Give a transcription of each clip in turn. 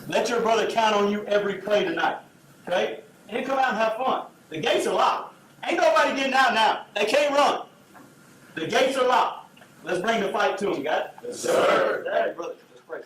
Let your brother count on you every play tonight. Okay? And come out and have fun. The gates are locked. Ain't nobody getting out now. They can't run. The gates are locked. Let's bring the fight to them, guys. Yes, sir. All right, brother. Let's pray.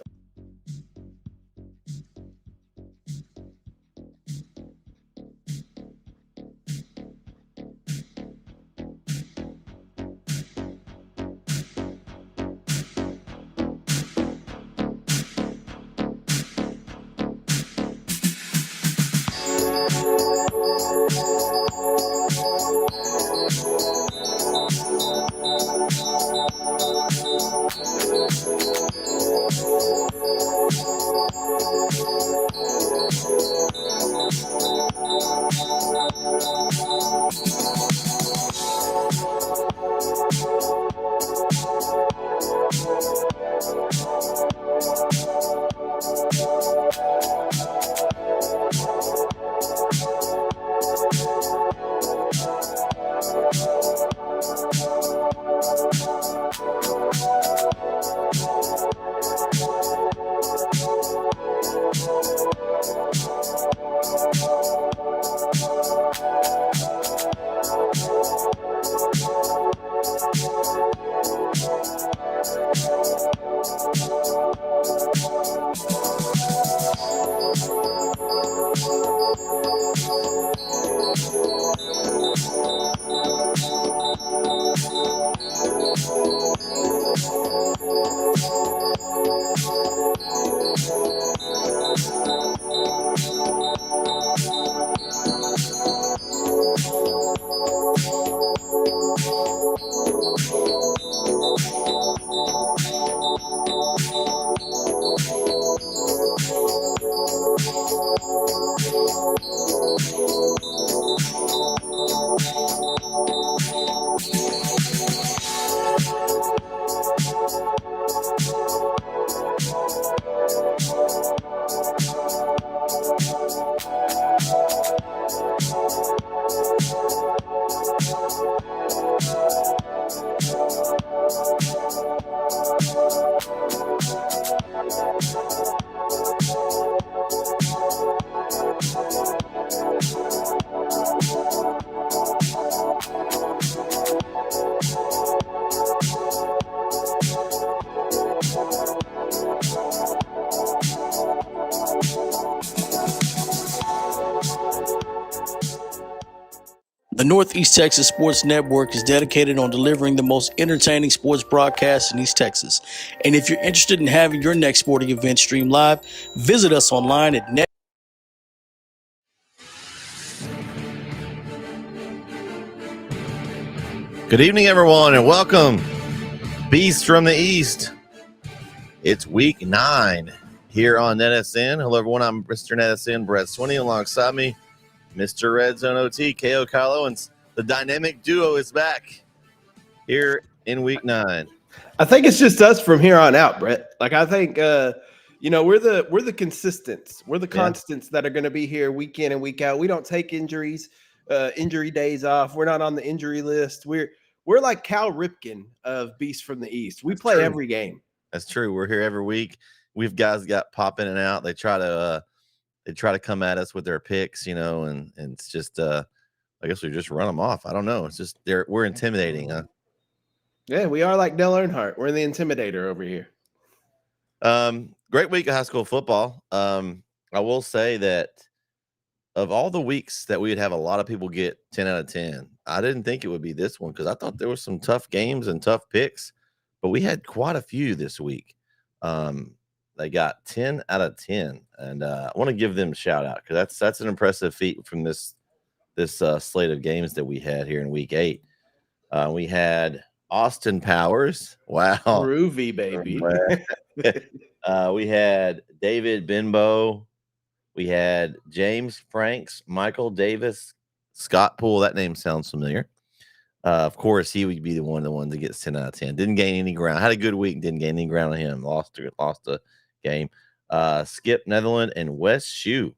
The Northeast Texas Sports Network is dedicated on delivering the most entertaining sports broadcasts in East Texas. And if you're interested in having your next sporting event streamed live, visit us online at NETSN. Good evening, everyone, and welcome. bEast from the East. It's week 9 here on NETSN. Hello, everyone. I'm Mr. NETSN, Brett Swinney, alongside me, Mr. Red Zone OT, K.O. Kylo, and the dynamic duo is back here in week 9. I think it's just us from here on out, Brett. Like, I think, we're the consistents. We're the constants that are going to be here week in and week out. We don't take injury days off. We're not on the injury list. We're like Cal Ripken of bEast from the East. We play every game. That's true. We're here every week. We've guys got pop in and out. They try to come at us with their picks, and it's just I guess we just run them off. I don't know. It's just we're intimidating, huh? Yeah, we are like Dale Earnhardt. We're the intimidator over here. Great week of high school football. I will say that of all the weeks that we would have a lot of people get 10 out of 10, I didn't think it would be this one because I thought there were some tough games and tough picks, but we had quite a few this week. They got 10 out of 10, and I want to give them a shout out because that's an impressive feat from this slate of games that we had here in week 8. We had Austin Powers. Wow. Groovy, baby. We had David Benbow. We had James Franks, Michael Davis, Scott Poole. That name sounds familiar. Of course, he would be the one that gets 10 out of 10. Didn't gain any ground. Had a good week. Didn't gain any ground on him. Lost a game. Skip Netherland and Wes Shue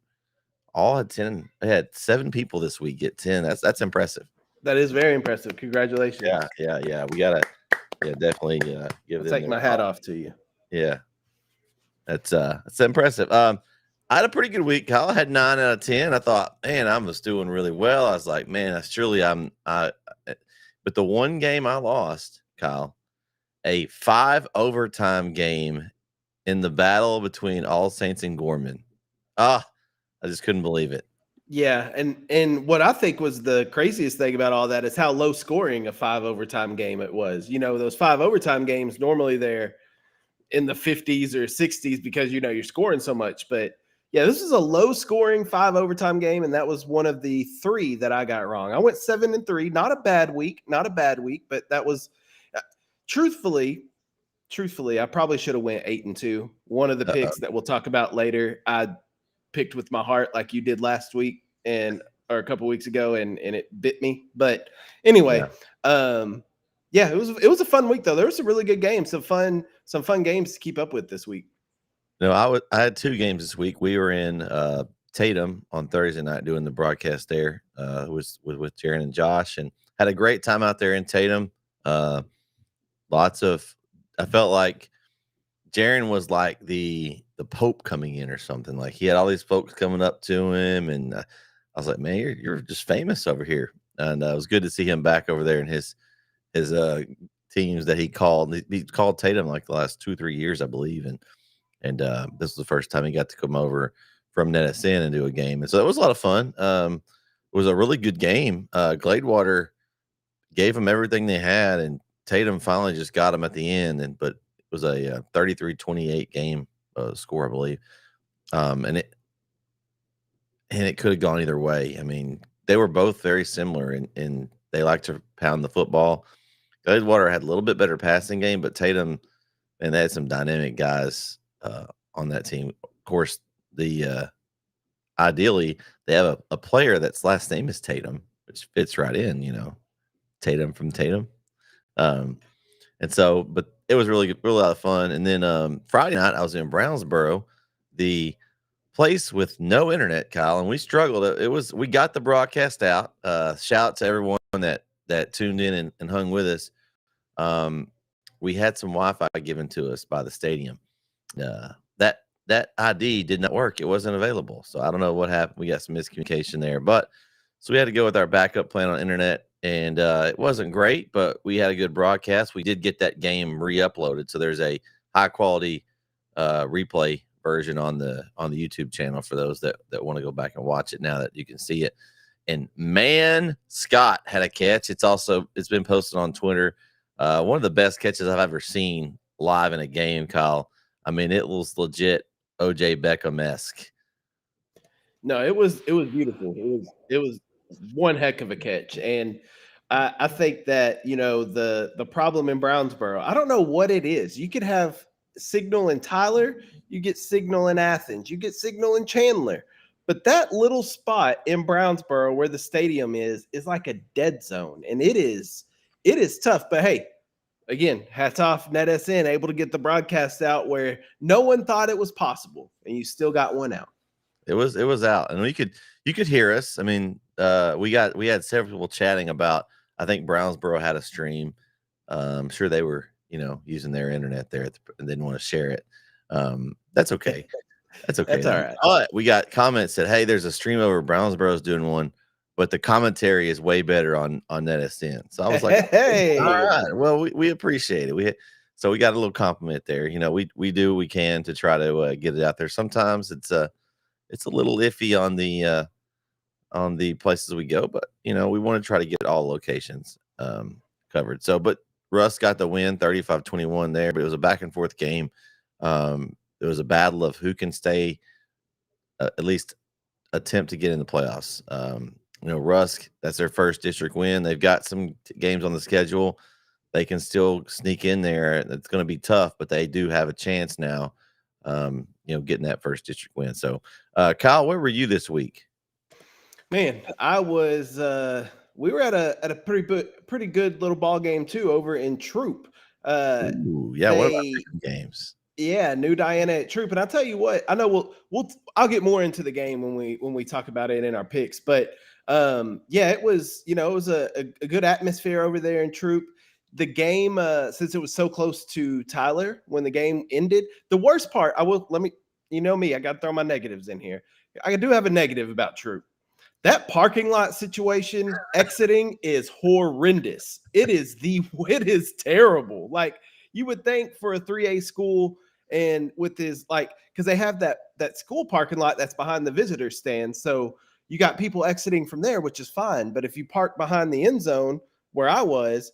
all had 10. They had 7 people this week get 10. That's impressive. That is very impressive. Congratulations. Yeah. We gotta definitely give them. Take my hat off to you. Yeah. That's impressive. I had a pretty good week, Kyle. I had 9 out of 10. I thought, man, I was doing really well. I was like, man, surely but the one game I lost, Kyle, a 5 overtime game in the battle between All Saints and Gorman. I just couldn't believe it. Yeah, and what I think was the craziest thing about all that is how low scoring a 5 overtime game it was. Those 5 overtime games, normally they're in the 50s or 60s because you're scoring so much. But yeah, this is a low scoring 5 overtime game, and that was one of the 3 that I got wrong. I went 7-3, not a bad week, but that was truthfully, I probably should have went 8-2. One of the picks that we'll talk about later, I picked with my heart like you did last week or a couple weeks ago, and it bit me. But anyway, yeah, it was a fun week though. There were some really good games, some fun games to keep up with this week. No, I had 2 games this week. We were in Tatum on Thursday night doing the broadcast there. Was with Jaron and Josh, and had a great time out there in Tatum. I felt like Jaron was like the Pope coming in or something. Like he had all these folks coming up to him, and I was like, man, you're just famous over here. And it was good to see him back over there in his teams that he called. He called Tatum like the last 2-3 years, I believe, and this was the first time he got to come over from NETSN and do a game, and so it was a lot of fun. It was a really good game. Gladewater gave them everything they had, and Tatum finally just got them at the end. But it was a 33-28 game score, I believe, and it could have gone either way. I mean, they were both very similar, and they like to pound the football. Gladewater had a little bit better passing game, but Tatum, and they had some dynamic guys on that team. Of course, ideally they have a player that's last name is Tatum, which fits right in, Tatum from Tatum. And so, but it was really a lot of fun. And then Friday night I was in Brownsboro, the place with no internet, Kyle, and we struggled. We got the broadcast out. Shout out to everyone that tuned in and hung with us. We had some Wi-Fi given to us by the stadium. That ID did not work. It wasn't available. So I don't know what happened. We got some miscommunication there, so we had to go with our backup plan on internet, and it wasn't great, but we had a good broadcast. We did get that game re-uploaded, so there's a high quality replay version on the YouTube channel for those that want to go back and watch it now that you can see it. And man, Scott had a catch. It's been posted on Twitter. One of the best catches I've ever seen live in a game, Kyle. I mean, it was legit OJ Beckham-esque. No, it was beautiful. It was one heck of a catch. And I think that, the problem in Brownsboro, I don't know what it is. You could have signal in Tyler, you get signal in Athens, you get signal in Chandler. But that little spot in Brownsboro where the stadium is like a dead zone. And it is tough. But hey, again, hats off NETSN, able to get the broadcast out where no one thought it was possible, and you still got one out. It was out, and you could hear us. I mean, we had several people chatting about. I think Brownsboro had a stream. I'm sure they were using their internet there and didn't want to share it. That's okay. That's okay. That's all right. But we got comments that, hey, there's a stream over Brownsboro's doing one, but the commentary is way better on NETSN. So I was like, hey, all right. Well, we appreciate it. So we got a little compliment there. We do what we can to try to get it out there. Sometimes it's a little iffy on the places we go, but we want to try to get all locations covered. So, but Russ got the win, 35-21 there, but it was a back and forth game. It was a battle of who can stay, at least attempt to get in the playoffs. Rusk, that's their first district win. They've got some games on the schedule. They can still sneak in there. It's going to be tough, but they do have a chance now, getting that first district win. So, Kyle, where were you this week? Man, I was. We were at a pretty good little ball game too over in Troop. Ooh, yeah. What about games? Yeah, New Diana at Troop, and I'll tell you what. I know I'll get more into the game when we talk about it in our picks, but yeah, it was it was a good atmosphere over there in Troop. the game, since it was so close to Tyler when the game ended, the worst part, you know me, I got to throw my negatives in here. I do have a negative about Troop. That parking lot situation exiting is horrendous. It is terrible. Like, you would think for a 3A school, and with his, like, because they have that school parking lot that's behind the visitor stand. So you got people exiting from there, which is fine. But if you park behind the end zone where I was,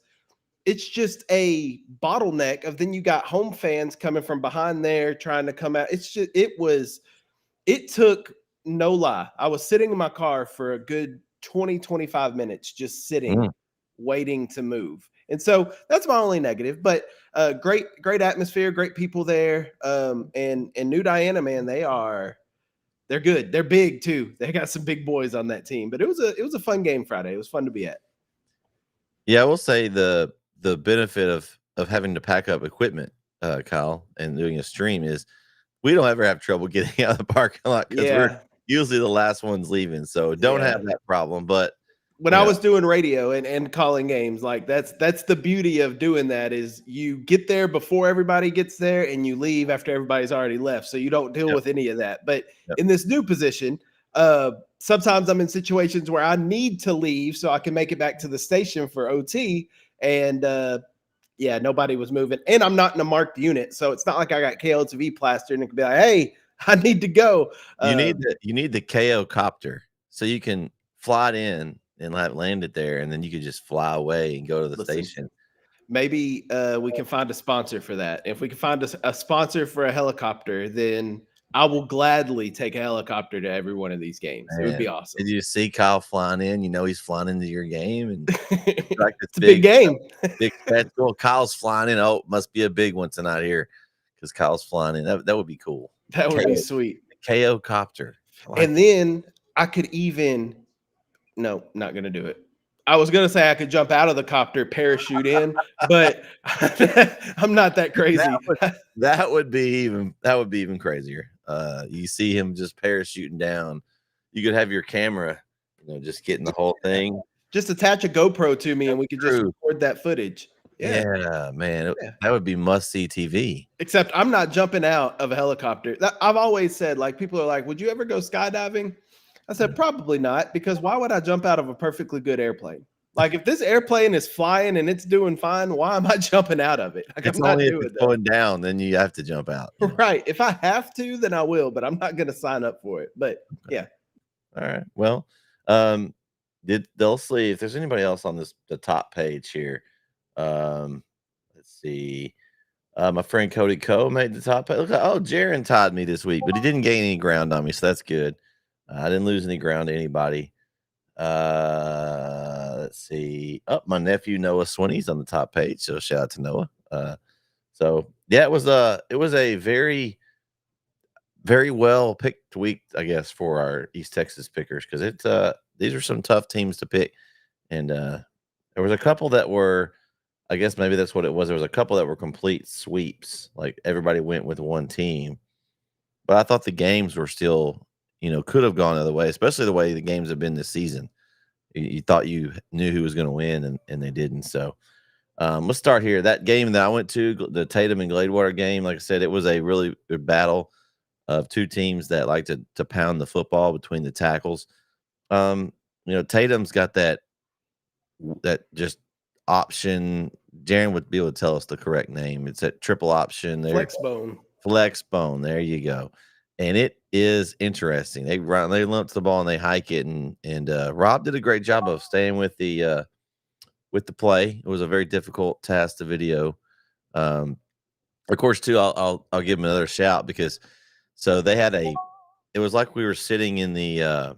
it's just a bottleneck of, then you got home fans coming from behind there trying to come out. It took, no lie, I was sitting in my car for a good 20-25 minutes, just sitting, waiting to move. And so that's my only negative, but great atmosphere, great people there. And New Diana, man, they're good. They're big too. They got some big boys on that team, but it was a fun game Friday. It was fun to be at. Yeah, I will say the benefit of having to pack up equipment, Kyle, and doing a stream is we don't ever have trouble getting out of the parking lot because we're usually the last ones leaving. So don't have that problem. But when I was doing radio and calling games, like that's the beauty of doing that, is you get there before everybody gets there and you leave after everybody's already left. So you don't deal with any of that. But in this new position, sometimes I'm in situations where I need to leave so I can make it back to the station for OT. And nobody was moving. And I'm not in a marked unit. So it's not like I got KLTV plastered and it could be like, hey, I need to go. You need the KO copter so you can fly it in and land it there, and then you could just fly away and go to the station. Maybe we can find a sponsor for that. If we can find a sponsor for a helicopter, then I will gladly take a helicopter to every one of these games. Man, it would be awesome. Did you see Kyle flying in? You know he's flying into your game, and like it's a big game. Big spectacle. Kyle's flying in. Oh, must be a big one tonight here because Kyle's flying in. That would be cool. That would be sweet. KO copter. And then I could even. No, not going to do it. I was going to say I could jump out of the copter, parachute in, but I'm not that crazy. That would be even crazier. You see him just parachuting down. You could have your camera, just getting the whole thing. Just attach a GoPro to me and we could just record that footage. Yeah, man. That would be must-see TV. Except I'm not jumping out of a helicopter. I've always said, like, people are like, would you ever go skydiving? I said, probably not, because why would I jump out of a perfectly good airplane? Like, if this airplane is flying and it's doing fine, why am I jumping out of it? Like, it's only if it's going down, then you have to jump out. Right. If I have to, then I will, but I'm not going to sign up for it. But yeah. All right. Well, they'll see if there's anybody else on the top page here. Let's see. My friend Cody Coe made the top page. Look, Jaron tied me this week, but he didn't gain any ground on me, so that's good. I didn't lose any ground to anybody. Let's see. My nephew Noah Swinney's on the top page, so shout out to Noah. So yeah, it was a very, very well picked week, I guess, for our East Texas pickers, because these are some tough teams to pick, and there was a couple that were, I guess maybe that's what it was. There was a couple that were complete sweeps, like everybody went with one team, but I thought the games were still, could have gone the other way, especially the way the games have been this season. You thought you knew who was going to win, and they didn't. So let's start here. That game that I went to, the Tatum and Gladewater game, like I said, it was a really good battle of two teams that like to pound the football between the tackles. Tatum's got that just option. Darren would be able to tell us the correct name. It's that triple option there. Flex bone. There you go. And it is interesting. They lump the ball and they hike it, and Rob did a great job of staying with the play. It was a very difficult task to video. Of course, too, I'll give him another shout, because they had it was like we were sitting in the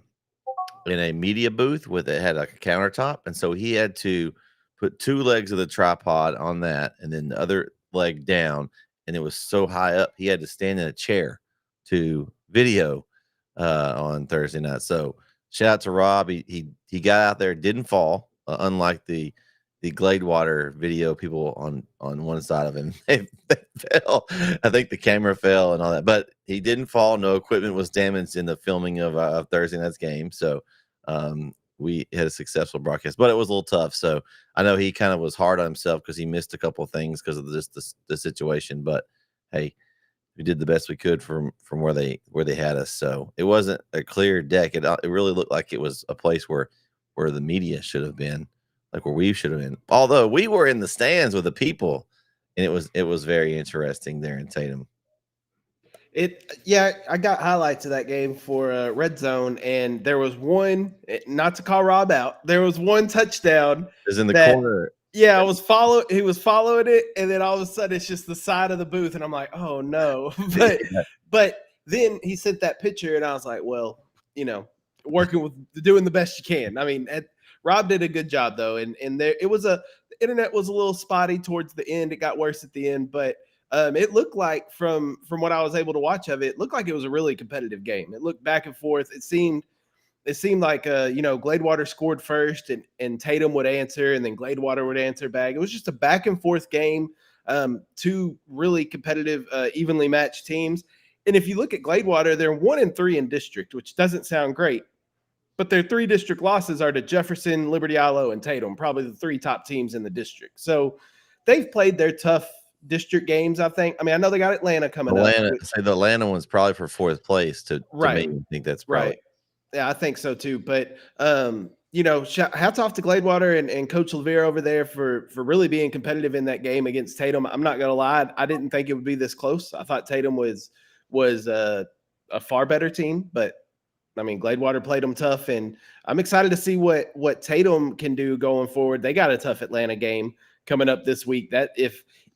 in a media booth it had like a countertop, and so he had to put two legs of the tripod on that and then the other leg down, and it was so high up he had to stand in a chair to video on Thursday night. So shout out to Rob. He got out there, didn't fall, unlike the Gladewater video people on one side of him. They fell. I think the camera fell and all that, but he didn't fall. No equipment was damaged in the filming of Thursday night's game. So we had a successful broadcast, but it was a little tough. So I know he kind of was hard on himself because he missed a couple of things because of the situation. But hey, we did the best we could from where they had us. So it wasn't a clear deck. It really looked like it was a place where the media should have been, like where we should have been. Although we were in the stands with the people, and it was very interesting there in Tatum. I got highlights of that game for Red Zone, and there was one. Not to call Rob out, there was one touchdown. It was in the corner. Yeah, he was following it, and then all of a sudden it's just the side of the booth, and I'm like, oh no. But then he sent that picture, and I was like, well, doing the best you can. I mean, Rob did a good job though, and the internet was a little spotty towards the end. It got worse at the end, but it looked like from what I was able to watch of it, it looked like it was a really competitive game. It looked back and forth. It seemed like Gladewater scored first, and Tatum would answer, and then Gladewater would answer back. It was just a back and forth game. Two really competitive, evenly matched teams. And if you look at Gladewater, they're 1-3 in district, which doesn't sound great, but their 3 district losses are to Jefferson, Liberty Islo, and Tatum, probably the 3 top teams in the district. So they've played their tough district games, I think. I mean, I know they got Atlanta coming up. The Atlanta one's probably for 4th place to me. I think that's probably right. Yeah, I think so too. But hats off to Gladewater and Coach Levere over there for really being competitive in that game against Tatum. I'm not gonna lie, I didn't think it would be this close. I thought Tatum was a far better team, but I mean, Gladewater played them tough, and I'm excited to see what Tatum can do going forward. They got a tough Atlanta game coming up this week. That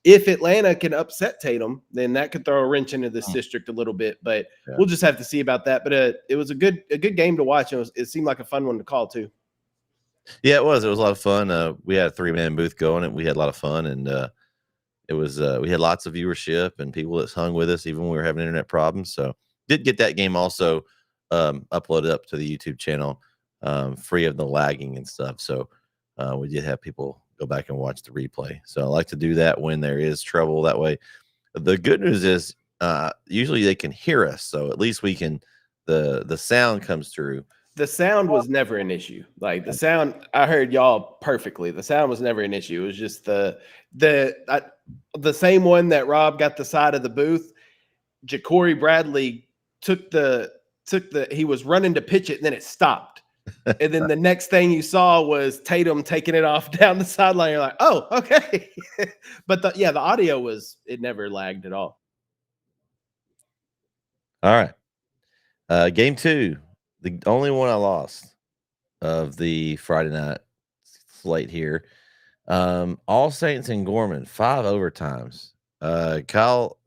if Atlanta can upset Tatum, then that could throw a wrench into this district a little bit. But we'll just have to see about that. But it was a good game to watch. It seemed like a fun one to call too. Yeah, it was. It was a lot of fun. We had a 3-man booth going, and we had a lot of fun. And it was we had lots of viewership and people that hung with us even when we were having internet problems. So did get that game also uploaded up to the YouTube channel, free of the lagging and stuff. So we did have people go back and watch the replay. So I like to do that when there is trouble. That way, the good news is usually they can hear us, so at least we can. The sound comes through. The sound was never an issue. Like the sound, I heard y'all perfectly. The sound was never an issue. It was just the same one that Rob got the side of the booth. Ja'Cory Bradley he was running to pitch it, and then it stopped. And then the next thing you saw was Tatum taking it off down the sideline. You're like, oh, okay. But the audio it never lagged at all. All right. Game 2, the only one I lost of the Friday night slate here. All Saints and Gorman, 5 overtimes. Kyle,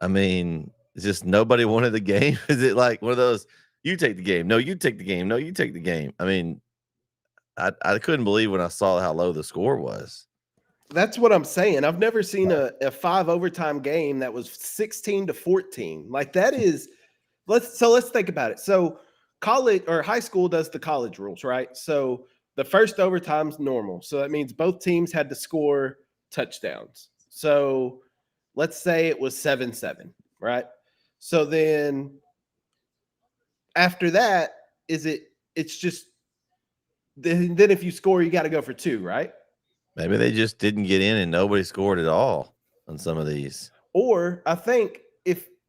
I mean, just nobody wanted the game. Is it like one of those, you take the game, no, you take the game, no, you take the game? I mean, I couldn't believe when I saw how low the score was. That's what I'm saying. I've never seen a 5 overtime game that was 16-14. Like that is, let's think about it. So college or high school does the college rules, right? So the first overtime's normal. So that means both teams had to score touchdowns. So let's say it was 7-7, right? So then after that, it's just then if you score, you got to go for 2, right? Maybe they just didn't get in and nobody scored at all on some of these. Or I think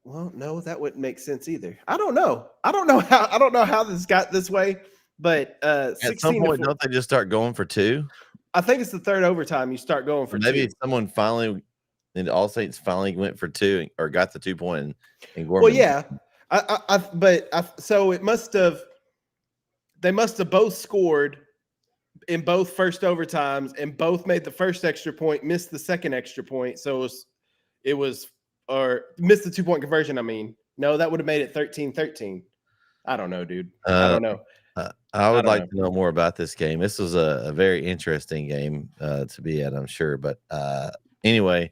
no, that wouldn't make sense either. I don't know how this got this way, but at some point, don't they just start going for 2? I think it's the third overtime you start going for 2. Maybe someone finally, and All Saints finally went for 2 or got the 2 point. And Gorman. Well, yeah, so it must have. They must have both scored in both first overtimes and both made the first extra point, missed the second extra point. So it was or missed the 2-point conversion. I mean, no, that would have made it 13-13. I don't know, dude. I don't know. I would like to know more about this game. This was a very interesting game to be at, I'm sure. But anyway,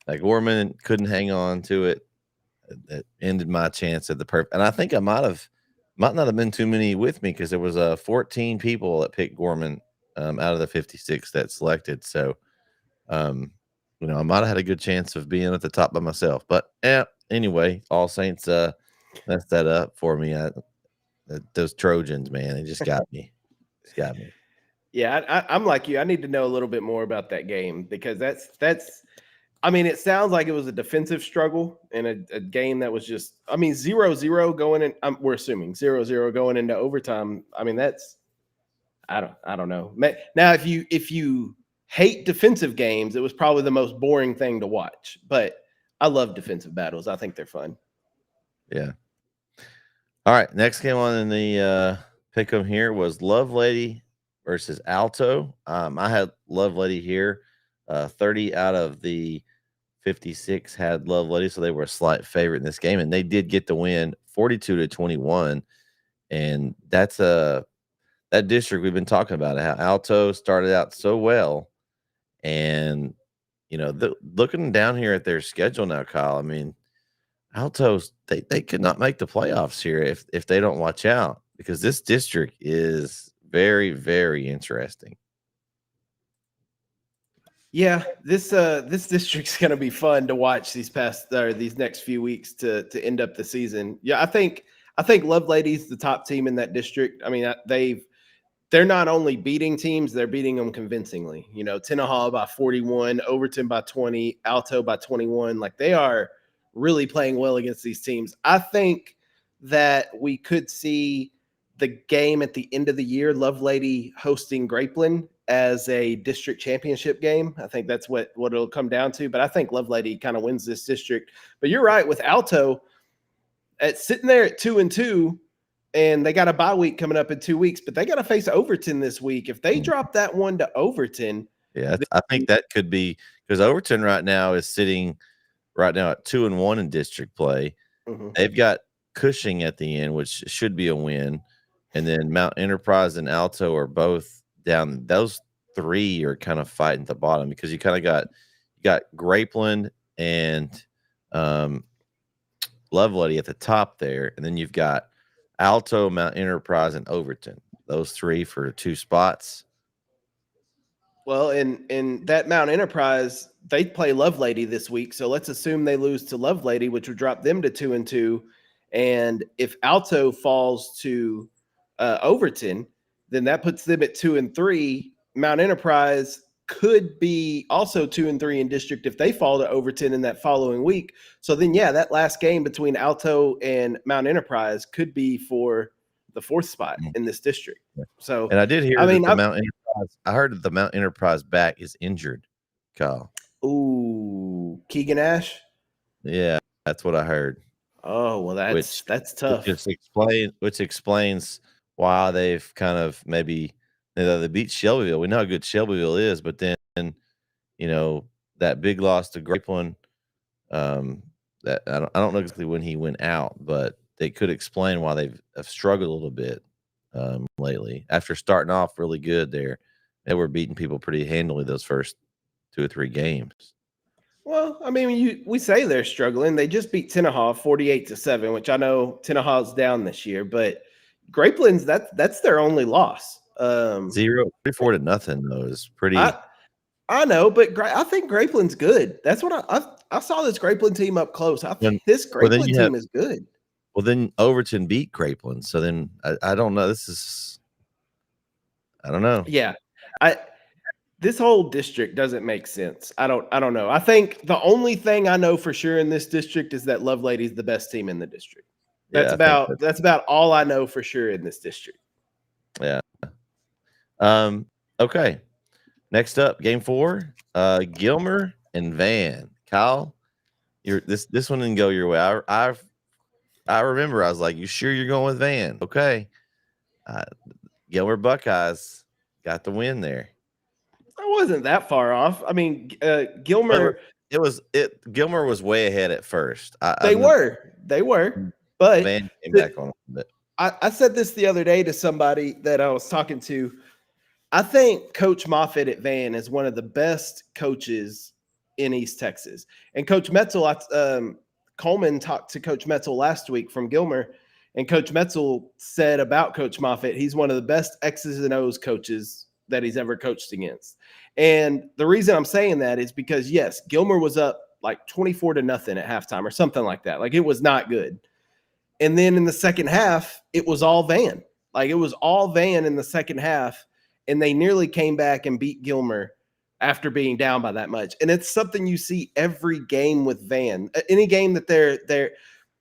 like Gorman couldn't hang on to it. That ended my chance at the perfect. And I think I might not have been too many with me because there was 14 people that picked Gorman out of the 56 that selected. So, I might have had a good chance of being at the top by myself. But anyway, All Saints messed that up for me. Those Trojans, man, they just got me. Just got me. Yeah, I'm like you. I need to know a little bit more about that game because that's. I mean, it sounds like it was a defensive struggle and a game that was just. I mean, 0-0 going in. We're assuming 0-0 going into overtime. I mean, that's. I don't know. Now, if you hate defensive games, it was probably the most boring thing to watch. But I love defensive battles. I think they're fun. Yeah. All right. Next game on in the pick'em here was Lovelady versus Alto. I had Lovelady here. 30 out of the 56 had Lovelady, so they were a slight favorite in this game, and they did get the win 42-21. And that's that district we've been talking about, how Alto started out so well. And looking down here at their schedule now, Kyle, I mean, Altos, they could not make the playoffs here if they don't watch out, because this district is very, very interesting. Yeah, this district's going to be fun to watch these next few weeks to end up the season. Yeah, I think Lovelady's the top team in that district. I mean, they're not only beating teams, they're beating them convincingly. Tenaha by 41, Overton by 20, Alto by 21. Like, they are really playing well against these teams. I think that we could see the game at the end of the year, Lovelady hosting Grapeland as a district championship game. I think that's what it'll come down to. But I think Lovelady kind of wins this district. But you're right, with Alto sitting there at 2-2, and they got a bye week coming up in 2 weeks, but they got to face Overton this week. If they drop that one to Overton. Yeah, I think that could be, because Overton right now is sitting right now at 2-1 in district play. Mm-hmm. They've got Cushing at the end, which should be a win. And then Mount Enterprise and Alto are both down. Those three are kind of fighting at the bottom, because you kind of got Grapeland and Lovelady at the top there. And then you've got Alto, Mount Enterprise, and Overton. Those three for 2 spots. Well, in that Mount Enterprise, they play Lovelady this week. So let's assume they lose to Lovelady, which would drop them to 2-2. And if Alto falls to Overton, then that puts them at 2-3. Mount Enterprise could be also 2-3 in district if they fall to Overton in that following week. So then, yeah, that last game between Alto and Mount Enterprise could be for the 4th spot in this district. So, and I did hear Mount Enterprise. I heard that the Mount Enterprise back is injured, Kyle. Ooh, Keegan Ash. Yeah, that's what I heard. Oh, well, that's tough. Which explains why they've kind of maybe they beat Shelbyville. We know how good Shelbyville is, but then that big loss to Grapeland. That I don't know exactly when he went out, but they could explain why they've struggled a little bit lately. After starting off really good there, they were beating people pretty handily those first 2 or 3 games. Well, I mean, we say they're struggling. They just beat Tenaha 48-7, which I know Tenaha's down this year, but Grapeland's that's their only loss. 34-0 though is pretty. I know, but I think Grapeland's good. That's what I saw this Grapeland team up close. I think this Grapeland team is good. Well, then Overton beat Grapeland, so then I don't know. I don't know. Yeah, this whole district doesn't make sense. I don't know. I think the only thing I know for sure in this district is that Lovelady's the best team in the district. That's about all I know for sure in this district. Yeah. Okay. Next up, game 4, Gilmer and Van. Kyle, this one didn't go your way. I remember I was like, "You sure you're going with Van?" Okay. Gilmer Buckeyes got the win there. I wasn't that far off. I mean, Gilmer. Gilmer was way ahead at first. They were, but Van came back on a bit. I said this the other day to somebody that I was talking to. I think Coach Moffitt at Van is one of the best coaches in East Texas. And Coach Metzel, Coleman talked to Coach Metzel last week from Gilmer, and Coach Metzel said about Coach Moffitt, he's one of the best X's and O's coaches that he's ever coached against. And the reason I'm saying that is because, yes, Gilmer was up like 24-0 at halftime or something like that. Like, it was not good. And then in the second half, it was all Van. Like it was all Van in the second half, and they nearly came back and beat Gilmer after being down by that much. And it's something you see every game with Van. Any game that they're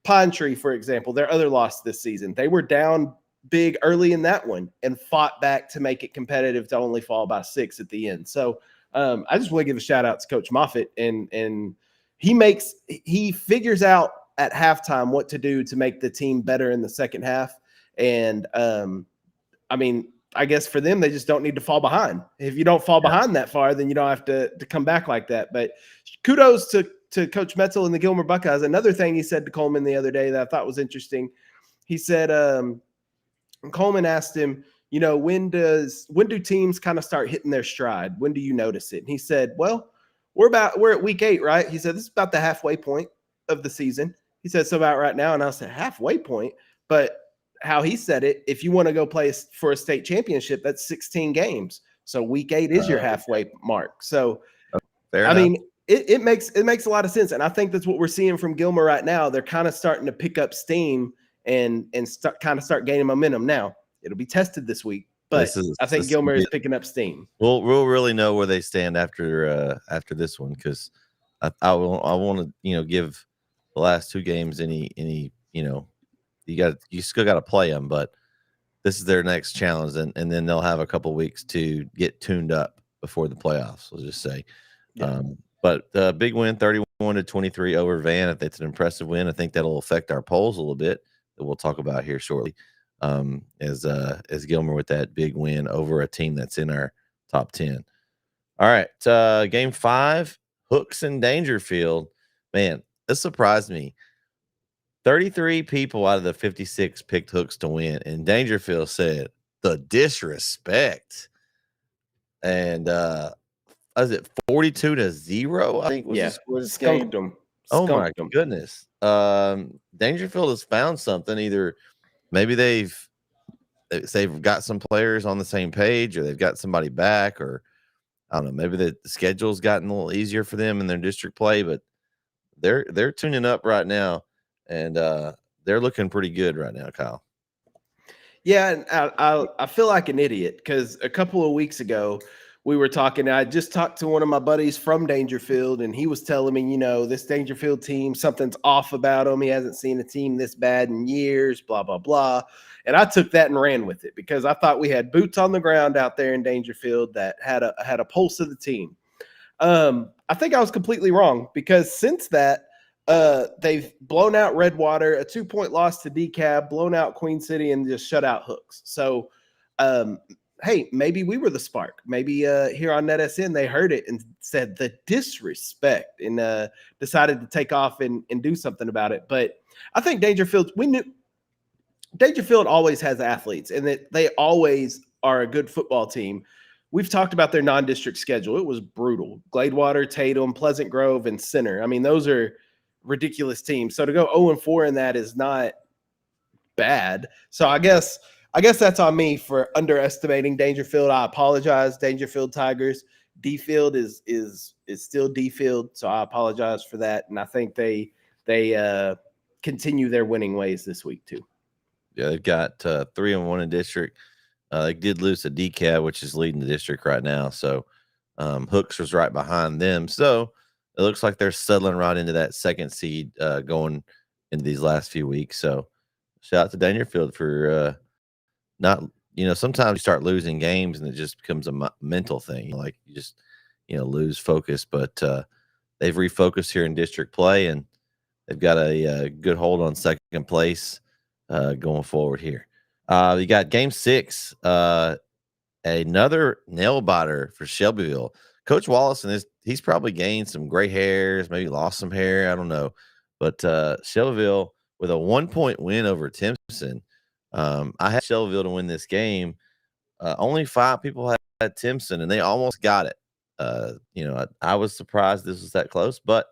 Pine Tree, for example, their other loss this season, they were down big early in that one and fought back to make it competitive to only fall by 6 at the end. So I just want to give a shout out to Coach Moffitt, and he figures out at halftime what to do to make the team better in the second half. And I mean, I guess for them, they just don't need to fall behind. If you don't fall behind that far, then you don't have to come back like that. But kudos to Coach Metzel and the Gilmer Buckeyes. Another thing he said to Coleman the other day that I thought was interesting, he said, Coleman asked him, you know, when do teams kind of start hitting their stride? When do you notice it? And he said, well, we're at week 8, right? He said, this is about the halfway point of the season. He said, so about right now. And I said, halfway point? But how he said it, if you want to go play for a state championship, that's 16 games. So week 8 is your halfway mark. So, I mean, it makes a lot of sense. And I think that's what we're seeing from Gilmer right now. They're kind of starting to pick up steam and start gaining momentum. Now, it'll be tested this week, but I think Gilmer is picking up steam. We'll really know where they stand after this one, because I want to give the last 2 games any you still got to play them, but this is their next challenge, and then they'll have a couple weeks to get tuned up before the playoffs. We'll just say, but big win, 31-23 over Van. If that's an impressive win, I think that'll affect our polls a little bit. That we'll talk about here shortly. As Gilmer with that big win over a team that's in our top 10. All right, game 5, Hooks and Dangerfield. Man, this surprised me. 33 people out of the 56 picked Hooks to win, and Dangerfield said the disrespect. And was it 42-0? I think was the score of this game. Skunked them. Oh my goodness. Dangerfield has found something. Either maybe they've got some players on the same page, or they've got somebody back, or I don't know, maybe the schedule's gotten a little easier for them in their district play, but they're tuning up right now, and they're looking pretty good right now, Kyle. Yeah, and I feel like an idiot because a couple of weeks ago we were talking. I just talked to one of my buddies from Dangerfield, and he was telling me, this Dangerfield team, something's off about him. He hasn't seen a team this bad in years, blah, blah, blah. And I took that and ran with it because I thought we had boots on the ground out there in Dangerfield that had a pulse of the team. I think I was completely wrong because since that, they've blown out Redwater, a 2-point loss to DeKalb, blown out Queen City, and just shut out Hooks. So, hey, maybe we were the spark. Maybe here on NETSN they heard it and said the disrespect and decided to take off and do something about it. But I think Dangerfield always has athletes, and that they always are a good football team. We've talked about their non-district schedule. It was brutal. Gladewater, Tatum, Pleasant Grove, and Center. I mean, those are ridiculous teams. So to go 0-4 in that is not bad. So I guess that's on me for underestimating Dangerfield. I apologize, Dangerfield Tigers. D-Field is still D-Field, so I apologize for that. And I think they continue their winning ways this week too. Yeah, they've got 3-1 in district. They did lose to DeKalb, which is leading the district right now. So Hooks was right behind them. So it looks like they're settling right into that second seed going into these last few weeks. So shout out to Dangerfield for not, sometimes you start losing games and it just becomes a mental thing. Like you just, lose focus. But they've refocused here in district play, and they've got a good hold on second place going forward here. You got game 6, another nail biter for Shelbyville. Coach Wallace, he's probably gained some gray hairs, maybe lost some hair. I don't know. But Shelbyville with a 1-point win over Timpson. I had Shelbyville to win this game. Only 5 people had Timpson, and they almost got it. I was surprised this was that close, but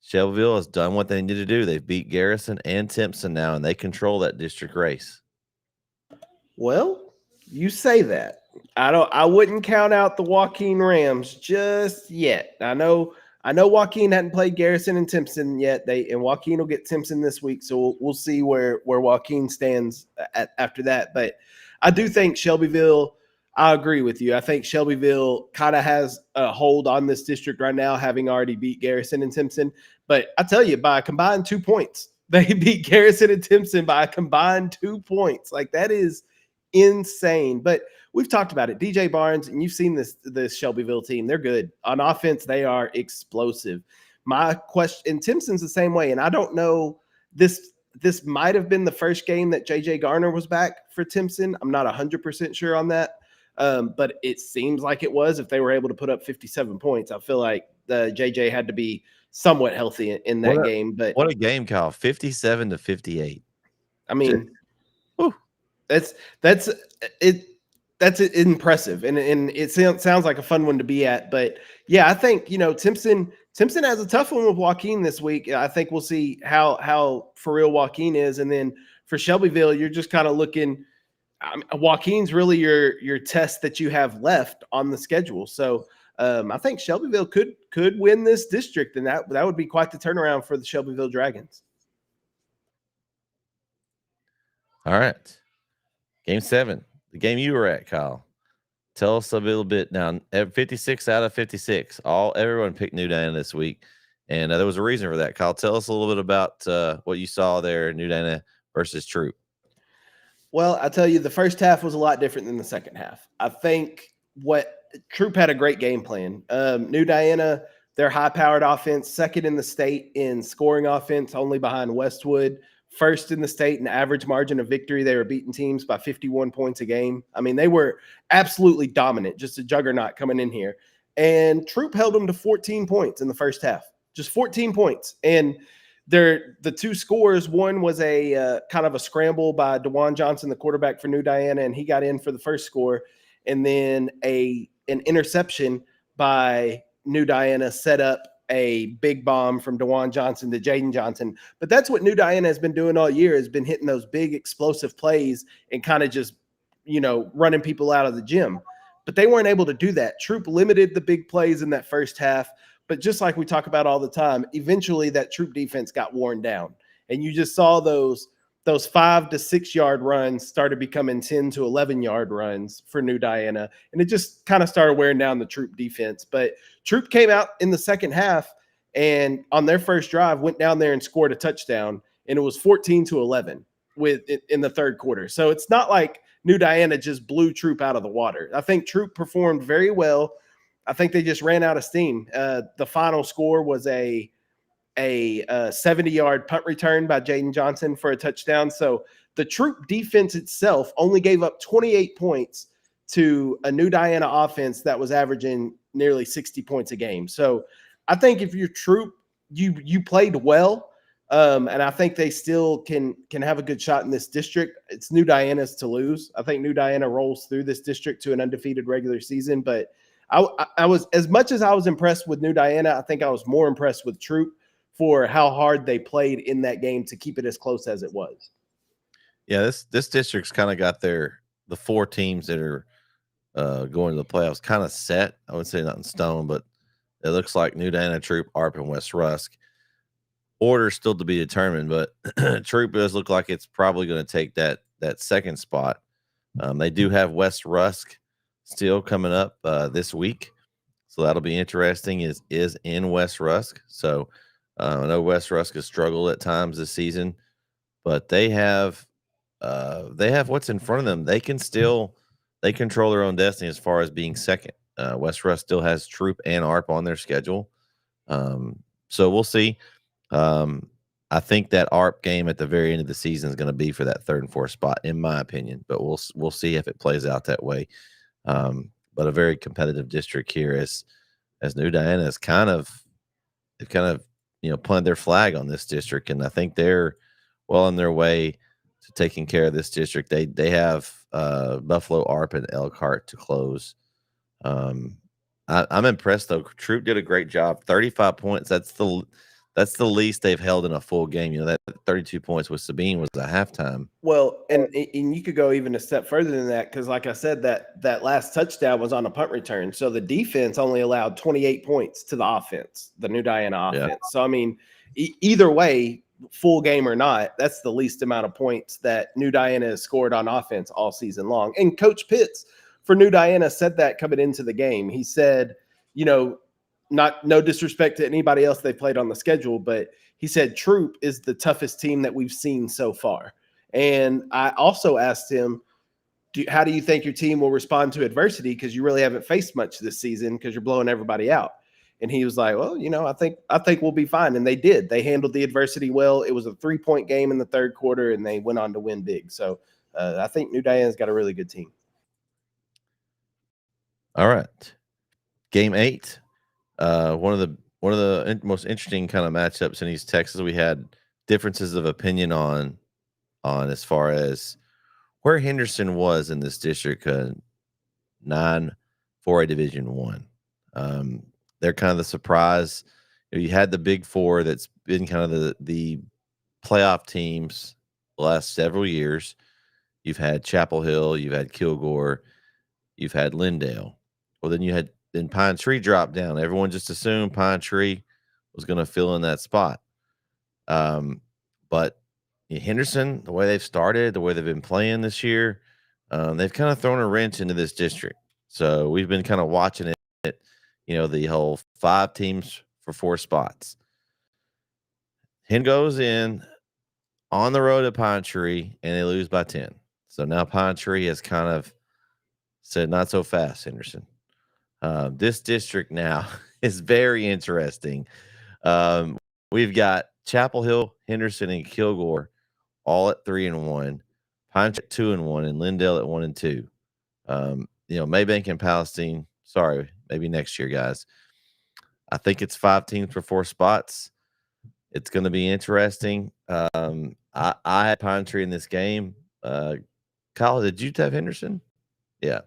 Shelbyville has done what they need to do. They've beat Garrison and Timpson now, and they control that district race. Well, you say that. I wouldn't count out the Joaquin Rams just yet. I know I know Joaquin hadn't played Garrison and Timpson yet. And Joaquin will get Timpson this week, so we'll see where Joaquin stands after that. But I do think Shelbyville. I agree with you. I think Shelbyville kind of has a hold on this district right now, having already beat Garrison and Timpson. But I tell you, by a combined 2 points, they beat Garrison and Timpson by a combined 2 points. Like, that is insane. But we've talked about it. DJ Barnes, and you've seen this Shelbyville team. They're good. On offense, they are explosive. My question, and Timpson's the same way, and I don't know, this might have been the first game that JJ Garner was back for Timpson. I'm not 100% sure on that. But it seems like it was. If they were able to put up 57 points, I feel like the JJ had to be somewhat healthy in that game. But what a game, Kyle! 57-58. I mean, that's it. That's impressive, and it sounds like a fun one to be at. But yeah, I think Timpson has a tough one with Joaquin this week. I think we'll see how for real Joaquin is, and then for Shelbyville, you're just kind of looking. Joaquin's really your test that you have left on the schedule. So I think Shelbyville could win this district, and that would be quite the turnaround for the Shelbyville Dragons. All right, Game 7, the game you were at, Kyle. Tell us a little bit now. 56 out of 56, everyone picked New Dana this week, and there was a reason for that. Kyle, tell us a little bit about what you saw there, New Dana versus Troop. Well, I tell you, the first half was a lot different than the second half. I think Troop had a great game plan. New Diana, their high-powered offense, second in the state in scoring offense, only behind Westwood. First in the state in average margin of victory. They were beating teams by 51 points a game. I mean, they were absolutely dominant, just a juggernaut coming in here. And Troop held them to 14 points in the first half, just 14 points. And the two scores, one was a kind of a scramble by DeJuan Johnson, the quarterback for New Diana, and he got in for the first score. And then an interception by New Diana set up a big bomb from DeJuan Johnson to Jaden Johnson. But that's what New Diana has been doing all year, has been hitting those big explosive plays and kind of just, running people out of the gym. But they weren't able to do that. Troop limited the big plays in that first half. But just like we talk about all the time, eventually that Troop defense got worn down. And you just saw those 5 to 6 yard runs started becoming 10 to 11 yard runs for New Diana. And it just kind of started wearing down the Troop defense. But Troop came out in the second half and on their first drive went down there and scored a touchdown. And it was 14 to 11 in the third quarter. So it's not like New Diana just blew Troop out of the water. I think Troop performed very well. I think they just ran out of steam. The final score was a 70-yard punt return by Jaden Johnson for a touchdown. So the Troop defense itself only gave up 28 points to a New Diana offense that was averaging nearly 60 points a game. So I think if you're Troop, you played well, and I think they still can have a good shot in this district. It's New Diana's to lose. I think New Diana rolls through this district to an undefeated regular season, but I was, as much as I was impressed with New Diana, I think I was more impressed with Troop for how hard they played in that game to keep it as close as it was. Yeah, this district's kind of got the 4 teams that are going to the playoffs kind of set. I would say not in stone, but it looks like New Diana, Troop, ARP, and West Rusk. Order still to be determined, but Troop does look like it's probably going to take that second spot. They do have West Rusk still coming up this week, so that'll be interesting. Is in West Rusk. So I know West Rusk has struggled at times this season, but they have what's in front of them. They control their own destiny as far as being second. West Rusk still has Troop and ARP on their schedule, so we'll see. I think that ARP game at the very end of the season is going to be for that 3rd and 4th spot, in my opinion. But we'll see if it plays out that way. But a very competitive district here, as New Diana is kind of planted their flag on this district, and I think they're well on their way to taking care of this district. They have Buffalo, ARP, and Elkhart to close. I'm impressed though. Troop did a great job. 35 points. That's That's the least they've held in a full game. You know, that 32 points with Sabine was a halftime. Well, and you could go even a step further than that because, like I said, that last touchdown was on a punt return. So the defense only allowed 28 points to the offense, the New Diana offense. Yeah. So, I mean, either way, full game or not, that's the least amount of points that New Diana has scored on offense all season long. And Coach Pitts for New Diana said that coming into the game. He said, you know, no disrespect to anybody else they played on the schedule, but he said Troop is the toughest team that we've seen so far. And I also asked him, how do you think your team will respond to adversity? Because you really haven't faced much this season because you're blowing everybody out. And he was like, well, you know, I think we'll be fine. And they did. They handled the adversity well. It was a 3-point game in the third quarter, and they went on to win big. So I think New Diana's got a really good team. All right. Game 8. One of the most interesting kind of matchups in East Texas. We had differences of opinion on as far as where Henderson was in this district, 9-4A Division 1. They're kind of the surprise. You had the Big Four that's been kind of the playoff teams the last several years. You've had Chapel Hill, you've had Kilgore, you've had Lindale. Well, then Pine Tree dropped down. Everyone just assumed Pine Tree was going to fill in that spot. But Henderson, the way they've started, the way they've been playing this year, they've kind of thrown a wrench into this district. So we've been kind of watching it, you know, the whole 5 teams for 4 spots. Hen goes in on the road at Pine Tree, and they lose by 10. So now Pine Tree has kind of said, not so fast, Henderson. This district now is very interesting. We've got Chapel Hill, Henderson, and Kilgore all at 3-1, Pine Tree at 2-1, and Lindale at 1-2. You know, Maybank and Palestine. Sorry, maybe next year, guys. I think it's 5 teams for 4 spots. It's going to be interesting. I had Pine Tree in this game. Kyle, did you have Henderson? Yeah.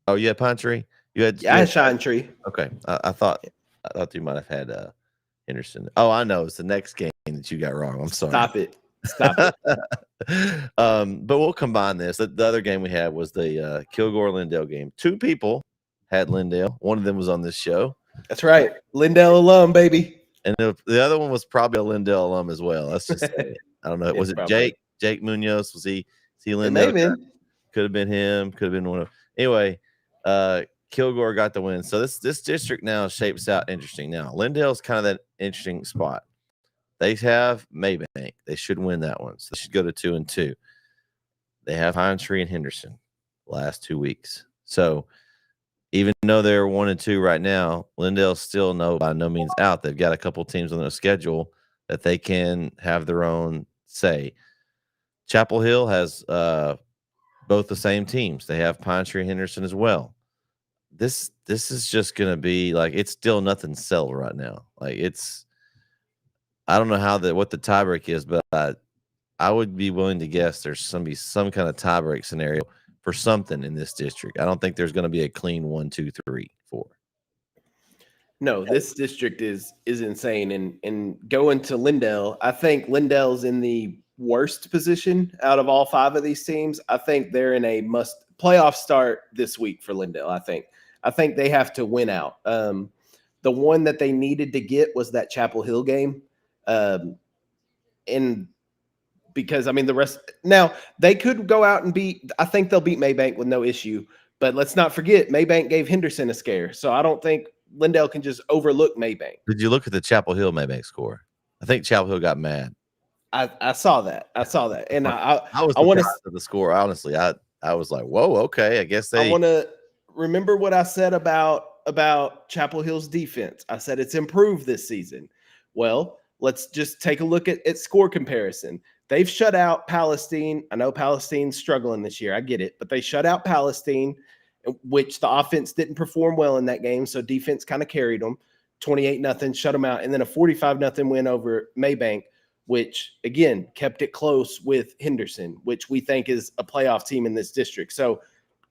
Oh, you had Pine Tree? I had Shine Tree. Okay. I thought you might have had Henderson. Oh, I know. It's the next game that you got wrong. I'm sorry. Stop it. But we'll combine this. The other game we had was the Kilgore Lindale game. 2 people had Lindale. One of them was on this show. That's right. Lindale alum, baby. And the other one was probably a Lindale alum as well. Let's just say it. I don't know. Was it probably Jake Munoz? Was he Lindale? It may have been. Could have been him. Could have been one of. Anyway, Kilgore got the win. So this district now shapes out interesting. Now Lindale's kind of that interesting spot. They have Maybank. They should win that one. So they should go to 2-2. They have Pine Tree and Henderson last 2 weeks. So even though they're 1-2 right now, Lindale's still by no means out. They've got a couple teams on their schedule that they can have their own say. Chapel Hill has both the same teams. They have Pine Tree and Henderson as well. This is just going to be like, it's still nothing settled right now. Like I don't know what the tiebreak is, but I would be willing to guess there's going to be some kind of tiebreak scenario for something in this district. I don't think there's going to be a clean 1, 2, 3, 4. No, this district is insane. And going to Lindale, I think Lindale's in the worst position out of all 5 of these teams. I think they're in a must playoff start this week for Lindale. I think they have to win out. The one that they needed to get was that Chapel Hill game. And because, I mean, the rest now they could go out and I think they'll beat Maybank with no issue, but let's not forget Maybank gave Henderson a scare. So I don't think Lindale can just overlook Maybank. Did you look at the Chapel Hill Maybank score? I think Chapel Hill got mad. I saw that. And I was surprised at the score. Honestly, I was like, whoa, okay. I guess I want to remember what I said about Chapel Hill's defense. I said it's improved this season. Well, let's just take a look at score comparison. They've shut out Palestine. I know Palestine's struggling this year. I get it. But they shut out Palestine, which the offense didn't perform well in that game. So defense kind of carried them. 28-0, shut them out. And then a 45-0 win over Maybank, which, again, kept it close with Henderson, which we think is a playoff team in this district. So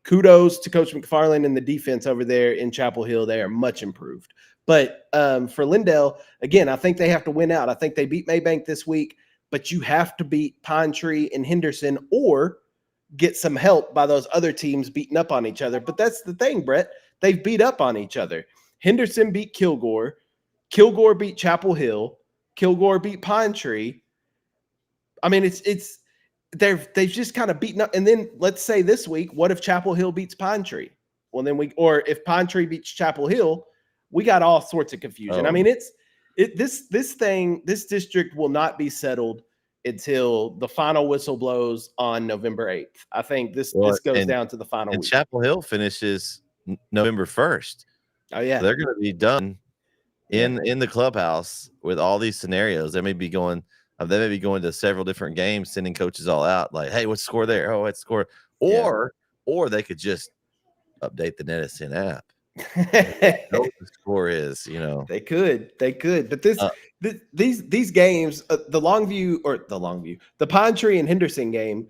kudos to Coach McFarland and the defense over there in Chapel Hill. They are much improved. But for Lindell, again, I think they have to win out. I think they beat Maybank this week, but you have to beat Pine Tree and Henderson or get some help by those other teams beating up on each other. But that's the thing, Brett. They've beat up on each other. Henderson beat Kilgore. Kilgore beat Chapel Hill. Kilgore beat Pine Tree. I mean, they've just kind of beaten up. And then let's say this week, what if Chapel Hill beats Pine Tree? Well, then or if Pine Tree beats Chapel Hill, we got all sorts of confusion. Oh. I mean, this district will not be settled until the final whistle blows on November 8th. I think this goes down to the final and week. Chapel Hill finishes November 1st. Oh yeah. So they're going to be done in the clubhouse with all these scenarios. They may be going to several different games, sending coaches all out like, hey, what's the score there? Oh, what's the score? Or they could just update the NETSN app. Know what the score is, They could, but these games, the Pine Tree and Henderson game,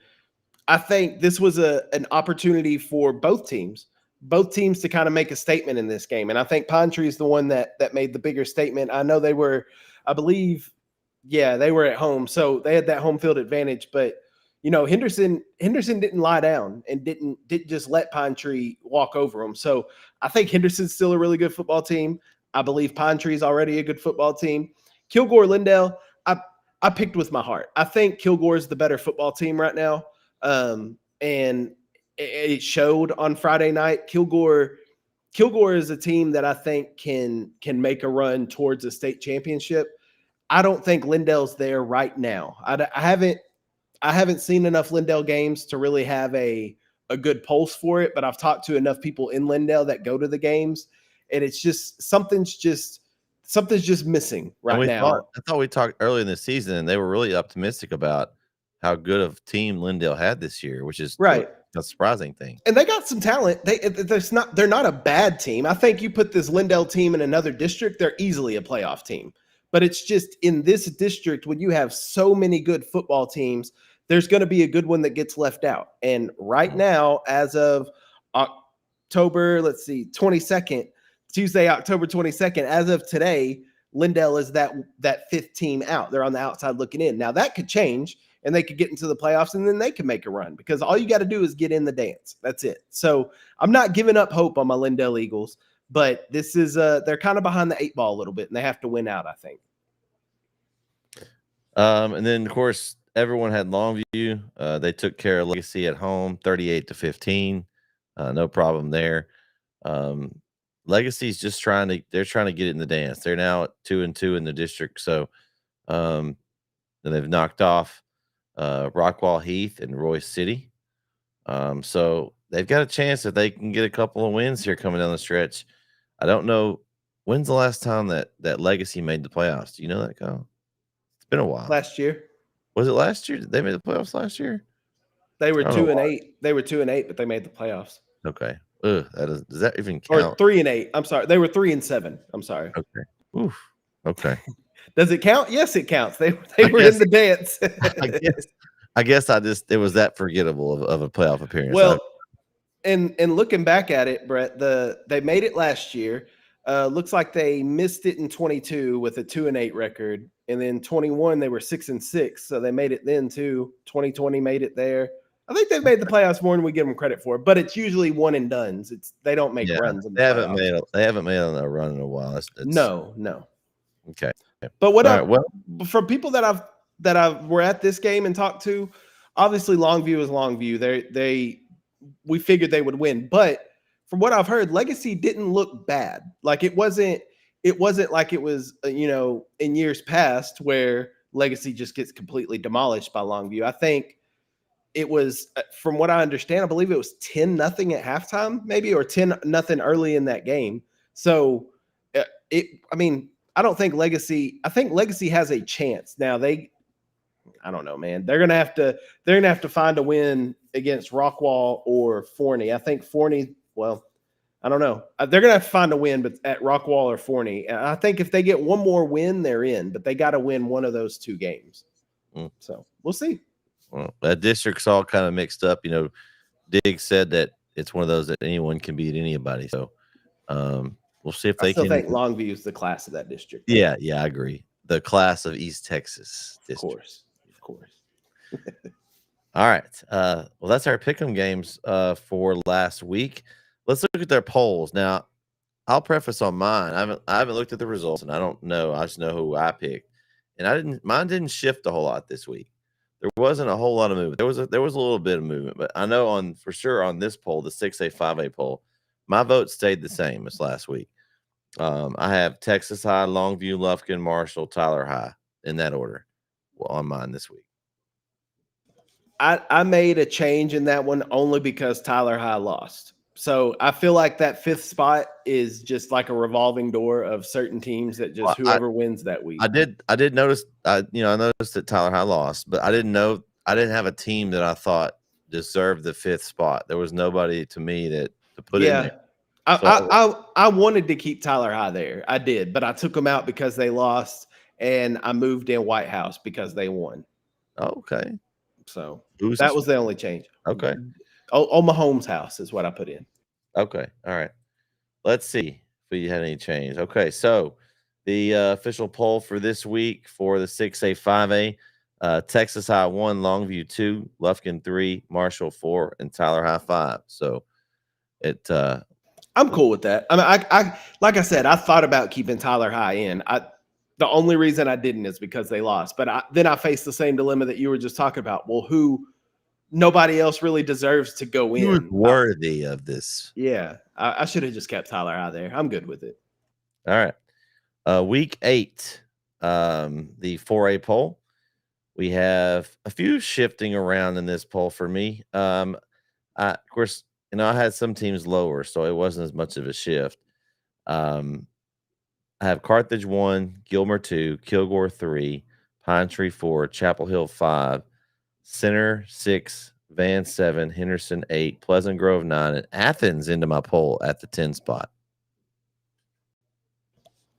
I think this was an opportunity for both teams to kind of make a statement in this game, and I think Pine Tree is the one that made the bigger statement. I know they were, I believe, they were at home, so they had that home field advantage, but. Henderson didn't lie down and didn't just let Pine Tree walk over them. So I think Henderson's still a really good football team. I believe Pine Tree is already a good football team. Kilgore, Lindell, I picked with my heart. I think Kilgore is the better football team right now, and it showed on Friday night. Kilgore is a team that I think can make a run towards a state championship. I don't think Lindell's there right now. I haven't seen enough Lindell games to really have a good pulse for it, but I've talked to enough people in Lindell that go to the games, and it's just something's just missing right now. I thought we talked early in the season, and they were really optimistic about how good of a team Lindell had this year, which is right. A surprising thing. And they got some talent. They're not a bad team. I think you put this Lindell team in another district, they're easily a playoff team. But it's just in this district, when you have so many good football teams, there's going to be a good one that gets left out. And right now, as of October, 22nd, Tuesday, October 22nd, as of today, Lindell is that fifth team out. They're on the outside looking in. Now that could change and they could get into the playoffs and then they can make a run because all you got to do is get in the dance. That's it. So I'm not giving up hope on my Lindell Eagles, but this is they're kind of behind the 8 ball a little bit and they have to win out, I think. And then of course, everyone had Longview. They took care of Legacy at home, 38-15. No problem there. Legacy's just trying to get it in the dance. They're now at 2-2 in the district. So and they've knocked off Rockwall Heath and Royce City. So they've got a chance if they can get a couple of wins here coming down the stretch. I don't know. When's the last time that Legacy made the playoffs? Do you know that, Kyle? It's been a while. Last year. Was it last year? Did they made the playoffs last year? They were 2-8. They were 2-8, but they made the playoffs. Okay. Does that even count? Or 3-8. I'm sorry. They were 3-7. I'm sorry. Okay. Oof. Okay. Does it count? Yes, it counts. They were in the dance. I guess it was that forgettable of a playoff appearance. Well, and looking back at it, Brett, they made it last year. Looks like they missed it in 22 with a 2-8 record, and then 21 they were 6-6, so they made it then too. 2020 made it there. I think they've made the playoffs more than we give them credit for, but it's usually one and dones. They don't make runs. They haven't made a run in a while. No. Okay. But from people that I've were at this game and talked to, obviously Longview is Longview. We figured they would win, but from what I've heard, Legacy didn't look bad. Like it wasn't like it was, in years past where Legacy just gets completely demolished by Longview. I think it was, from what I understand, I believe it was 10-0 at halftime, maybe, or 10-0 early in that game. So I don't think Legacy. I think Legacy has a chance now. I don't know, man. They're gonna have to find a win against Rockwall or Forney. I think Forney. Well, I don't know. They're gonna have to find a win, but at Rockwall or Forney. And I think if they get one more win, they're in. But they got to win one of those 2 games. So we'll see. Well, that district's all kind of mixed up. Diggs said that it's one of those that anyone can beat anybody. So we'll see if I they still can. think Longview is the class of that district. Yeah, I agree. The class of East Texas Of district. course, of course. All right. Well, that's our pick'em games for last week. Let's look at their polls now. I'll preface on mine. I haven't looked at the results, and I don't know. I just know who I picked, and mine didn't shift a whole lot this week. There wasn't a whole lot of movement. There was a little bit of movement, but I know for sure on this poll, the 6A 5A poll, my vote stayed the same as last week. I have Texas High, Longview, Lufkin, Marshall, Tyler High in that order on mine this week. I made a change in that one only because Tyler High lost. So I feel like that 5th spot is just like a revolving door of certain teams that just whoever wins that week. I did notice. I noticed that Tyler High lost, but I didn't have a team that I thought deserved the 5th spot. There was nobody to me to put in there. I wanted to keep Tyler High there. I did, but I took them out because they lost, and I moved in White House because they won. Okay. So that was the only change. Okay. Mahomes' house is what I put in. Okay. All right. Let's see if we had any change. Okay. So the official poll for this week for the 6A 5A, Texas High 1, Longview 2, Lufkin 3, Marshall 4, and Tyler High 5. So I'm cool with that. I mean, I like I said, I thought about keeping Tyler High in. The only reason I didn't is because they lost. But then I faced the same dilemma that you were just talking about. Well, nobody else really deserves to go in. Who's worthy of this? Yeah, I should have just kept Tyler High there. I'm good with it. All right. Week 8, the 4A poll. We have a few shifting around in this poll for me. Of course, I had some teams lower, so it wasn't as much of a shift. I have Carthage 1, Gilmer 2, Kilgore 3, Pine Tree 4, Chapel Hill 5, Center 6, Van 7, Henderson 8, Pleasant Grove 9, and Athens into my poll at the 10 spot.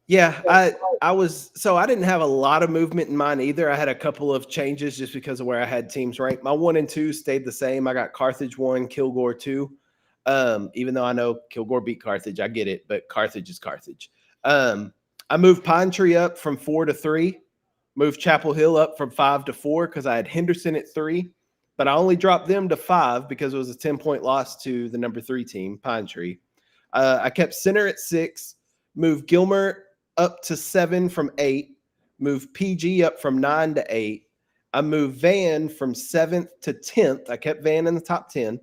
Yeah, I didn't have a lot of movement in mine either. I had a couple of changes just because of where I had teams ranked. My 1 and 2 stayed the same. I got Carthage 1, Kilgore 2. Even though I know Kilgore beat Carthage, I get it, but Carthage is Carthage. I moved Pine Tree up from 4 to 3, moved Chapel Hill up from 5 to 4 because I had Henderson at 3, but I only dropped them to 5 because it was a 10-point loss to the number 3 team, Pine Tree. I kept Center at 6, moved Gilmer up to 7 from 8, moved PG up from 9 to 8. I moved Van from 7th to 10th. I kept Van in the top 10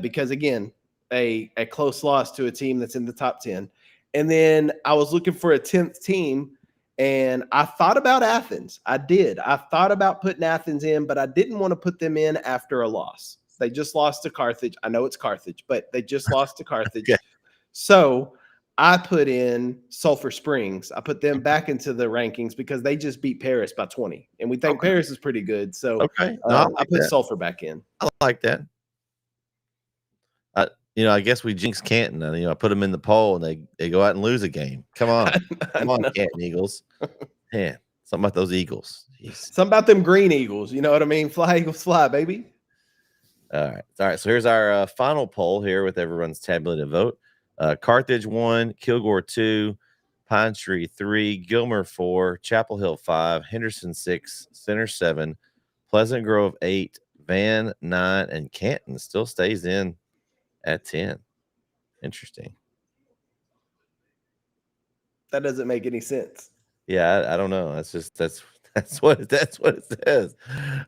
because, again, a close loss to a team that's in the top 10. And then I was looking for a 10th team, and I thought about Athens. I did. I thought about putting Athens in, but I didn't want to put them in after a loss. They just lost to Carthage. I know it's Carthage, but they just lost to Carthage. Okay. So I put in Sulphur Springs. I put them back into the rankings because they just beat Paris by 20, and we think Paris is pretty good. So I put Sulphur back in. I like that. I guess we jinxed Canton. I put them in the poll, and they go out and lose a game. Come on, Canton Eagles. Man, something about those Eagles. Jeez. Something about them green Eagles. You know what I mean? Fly Eagles fly, baby. All right. So here's our final poll here with everyone's tabulated vote. Carthage 1, Kilgore 2, Pine Tree 3, Gilmer 4, Chapel Hill 5, Henderson 6, Center 7, Pleasant Grove 8, Van 9, and Canton still stays in at 10. Interesting. That doesn't make any sense. Yeah, I don't know. That's what it says.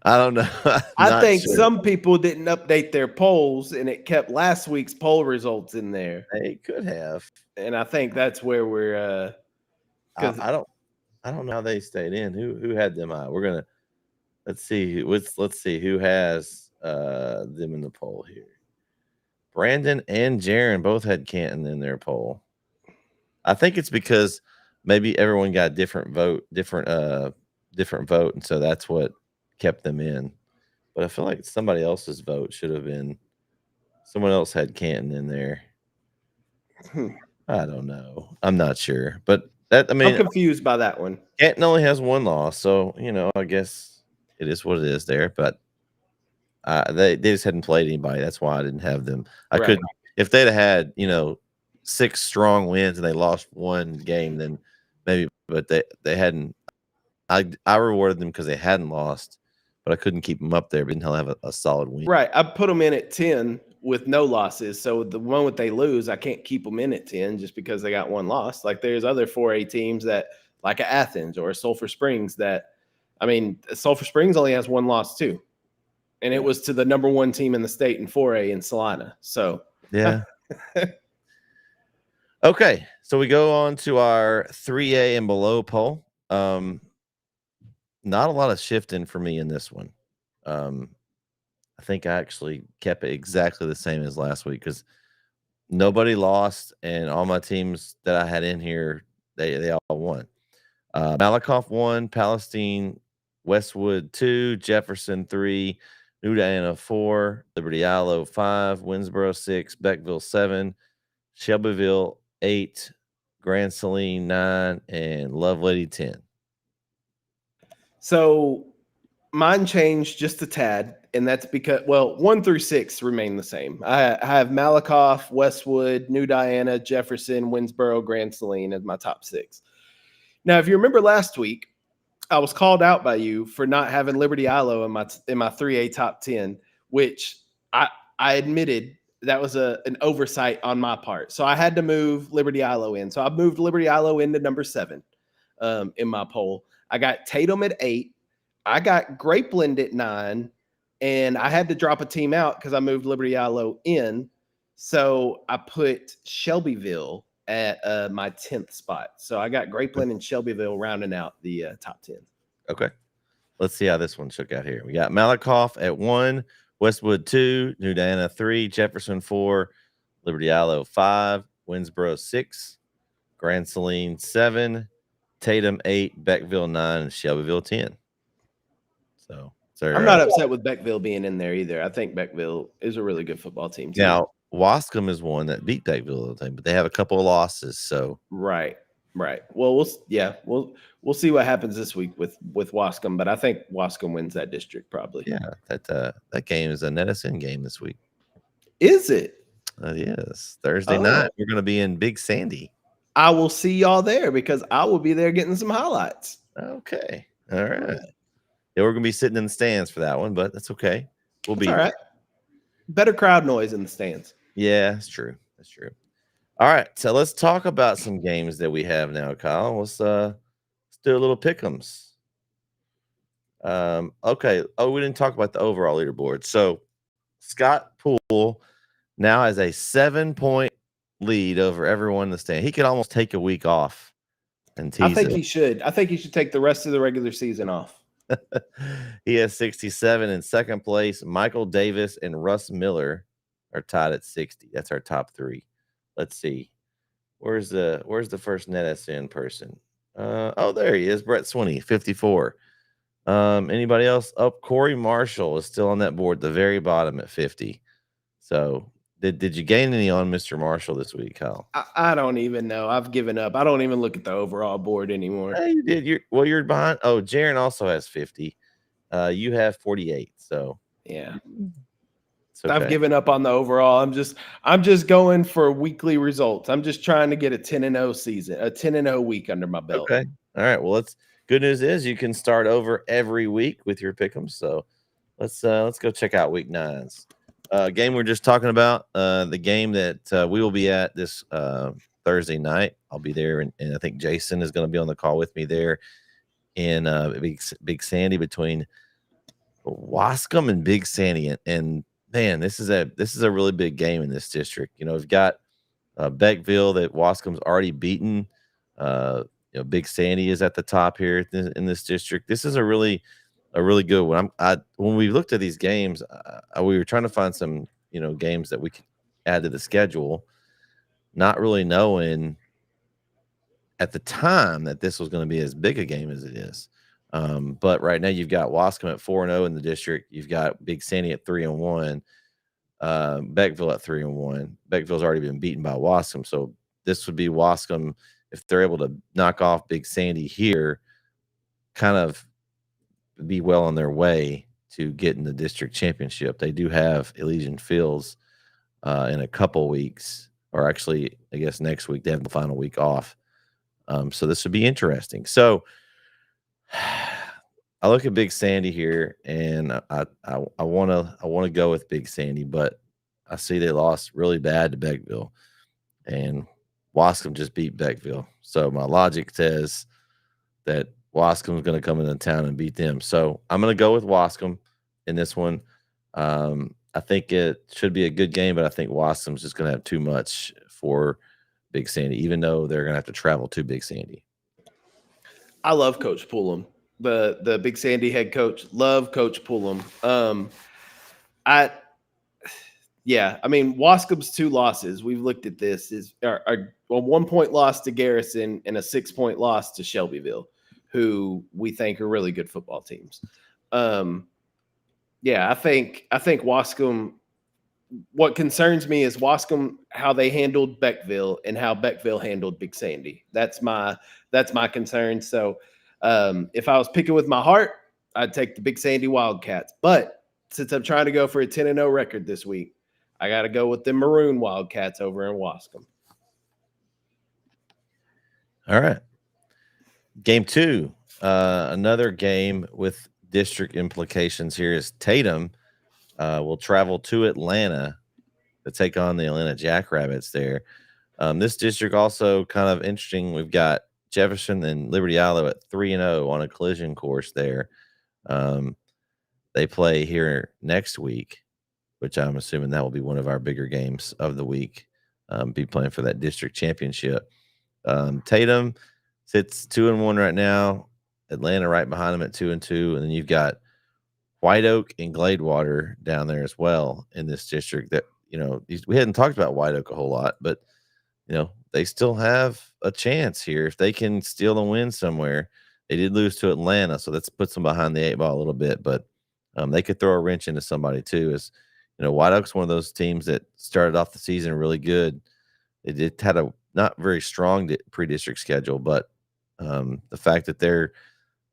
I don't know. I think some people didn't update their polls, and it kept last week's poll results in there. They could have, and I think that's where we're. I don't know how they stayed in. Who had them out? We're gonna let's see who has them in the poll here. Brandon and Jaron both had Canton in their poll. I think it's because maybe everyone got a different vote, and so that's what kept them in. But I feel like somebody else's vote should have been someone else had Canton in there. I don't know. I'm not sure, but I'm confused by that one. Canton only has 1 loss, so I guess it is what it is there. But they just hadn't played anybody. That's why I didn't have them. I couldn't. If they'd have had 6 strong wins and they lost one game, then maybe. But they hadn't. I rewarded them because they hadn't lost, but I couldn't keep them up there. But didn't have a solid win. Right. I put them in at 10 with no losses. So the moment they lose, I can't keep them in at 10 just because they got one loss. Like there's other 4A teams that, like a Athens or a Sulphur Springs, that, I mean, Sulphur Springs only has one loss too. And it was to the number 1 team in the state in 4A in Salina. So yeah. Okay, so we go on to our 3A and below poll. Not a lot of shifting for me in this one. I think I actually kept it exactly the same as last week because nobody lost, and all my teams that I had in here, they all won. Malakoff 1, Palestine, Westwood 2, Jefferson 3, New Diana 4, Liberty Isle 5, Winsboro 6, Beckville 7, Shelbyville 8, Grand Saline 9, and Lovelady 10. So mine changed just a tad, and that's because, well, 1 through 6 remain the same. I have Malakoff, Westwood, New Diana, Jefferson, Winsboro, Grand Saline as my top 6. Now, if you remember last week, I was called out by you for not having Liberty Isle in my 3A top 10, which I admitted that was an oversight on my part. So I had to move Liberty Isle in. So I moved Liberty Isle into number 7 in my poll. I got Tatum at 8. I got Grapeland at 9. And I had to drop a team out because I moved Liberty Isle in. So I put Shelbyville at my 10th spot. So I got Grapeland and Shelbyville rounding out the top 10. Okay. Let's see how this one shook out here. We got Malakoff at 1, Westwood 2, New Diana 3, Jefferson 4, Liberty Isle 5, Winsboro 6, Grand Saline 7, Tatum 8, Beckville 9, and Shelbyville 10. So I'm not upset with Beckville being in there either. I think Beckville is a really good football team too. Now, Wascom is one that beat Beckville, but they have a couple of losses. So right. Well, we'll see what happens this week with Wascom, but I think Wascom wins that district probably. Yeah, that game is a NETSN game this week. Is it? Yes, Thursday night. We're going to be in Big Sandy. I will see y'all there because I will be there getting some highlights. Okay, all right. Yeah, we're going to be sitting in the stands for that one, but that's okay. We'll be all right. Better crowd noise in the stands. Yeah, that's true. All right, so let's talk about some games that we have now, Kyle. Let's do a little pick'ems. Okay. Oh, we didn't talk about the overall leaderboard. So Scott Poole now has a 7-point lead over everyone in the stand. He could almost take a week off and tease. I think he should. I think he should take the rest of the regular season off. He has 67 in second place. Michael Davis and Russ Miller are tied at 60. That's our top 3. Let's see. Where's the first NETSN person? Oh, there he is. Brett Swinney, 54. Anybody else? Oh, Corey Marshall is still on that board at the very bottom at 50. So did you gain any on Mr. Marshall this week, Kyle? I don't even know. I've given up. I don't even look at the overall board anymore. Hey, you did. You're behind. Oh, Jaron also has 50. You have 48. So yeah. Okay. I've given up on the overall. I'm just going for weekly results. I'm just trying to get a 10-0 season, a 10-0 week under my belt. Okay. All right. Well, good news is you can start over every week with your pick'ems. So let's go check out week 9's game we're just talking about. The game that we will be at this Thursday night. I'll be there, and I think Jason is going to be on the call with me there in Big Sandy between Wascom and Big Sandy, and man, this is a really big game in this district. You know, we've got Beckville that Wascom's already beaten. Big Sandy is at the top here in this district. This is a really good one. When we looked at these games, we were trying to find some games that we could add to the schedule, not really knowing at the time that this was going to be as big a game as it is. But right now you've got Wascom at 4-0 in the district. You've got Big Sandy at 3-1. Beckville at 3-1. Beckville's already been beaten by Wascom, so this would be Wascom if they're able to knock off Big Sandy here, kind of be well on their way to getting the district championship. They do have Elysian Fields in a couple weeks or actually, I guess next week they have the final week off. So this would be interesting. So I look at Big Sandy here, and I wanna go with Big Sandy, but I see they lost really bad to Beckville, and Wascom just beat Beckville. So my logic says that Wascom's going to come into town and beat them. So I'm going to go with Wascom in this one. I think it should be a good game, but I think Wascom's just going to have too much for Big Sandy, even though they're going to have to travel to Big Sandy. I love Coach Pullum, the Big Sandy head coach. Love Coach Pullum. I mean, Wascom's 2 losses. We've looked at this are a 1-point loss to Garrison and a 6-point loss to Shelbyville, who we think are really good football teams. I think Wascom. What concerns me is Wascom, how they handled Beckville and how Beckville handled Big Sandy. That's my concern. So if I was picking with my heart, I'd take the Big Sandy Wildcats. But since I'm trying to go for a 10-0 record this week, I got to go with the Maroon Wildcats over in Wascom. All right. Game 2, another game with district implications here is Tatum will travel to Atlanta to take on the Atlanta Jackrabbits there. This district also kind of interesting. We've got Jefferson and Liberty Isle at 3-0 on a collision course there. They play here next week, which I'm assuming that will be one of our bigger games of the week, be playing for that district championship. Tatum sits 2-1 right now. Atlanta right behind them at 2-2. And then you've got White Oak and Gladewater down there as well in this district that, we hadn't talked about White Oak a whole lot, but, they still have a chance here if they can steal a win somewhere. They did lose to Atlanta, so that puts them behind the 8 ball a little bit, but they could throw a wrench into somebody too. As White Oak's one of those teams that started off the season really good. It had a not very strong pre-district schedule, but the fact that they're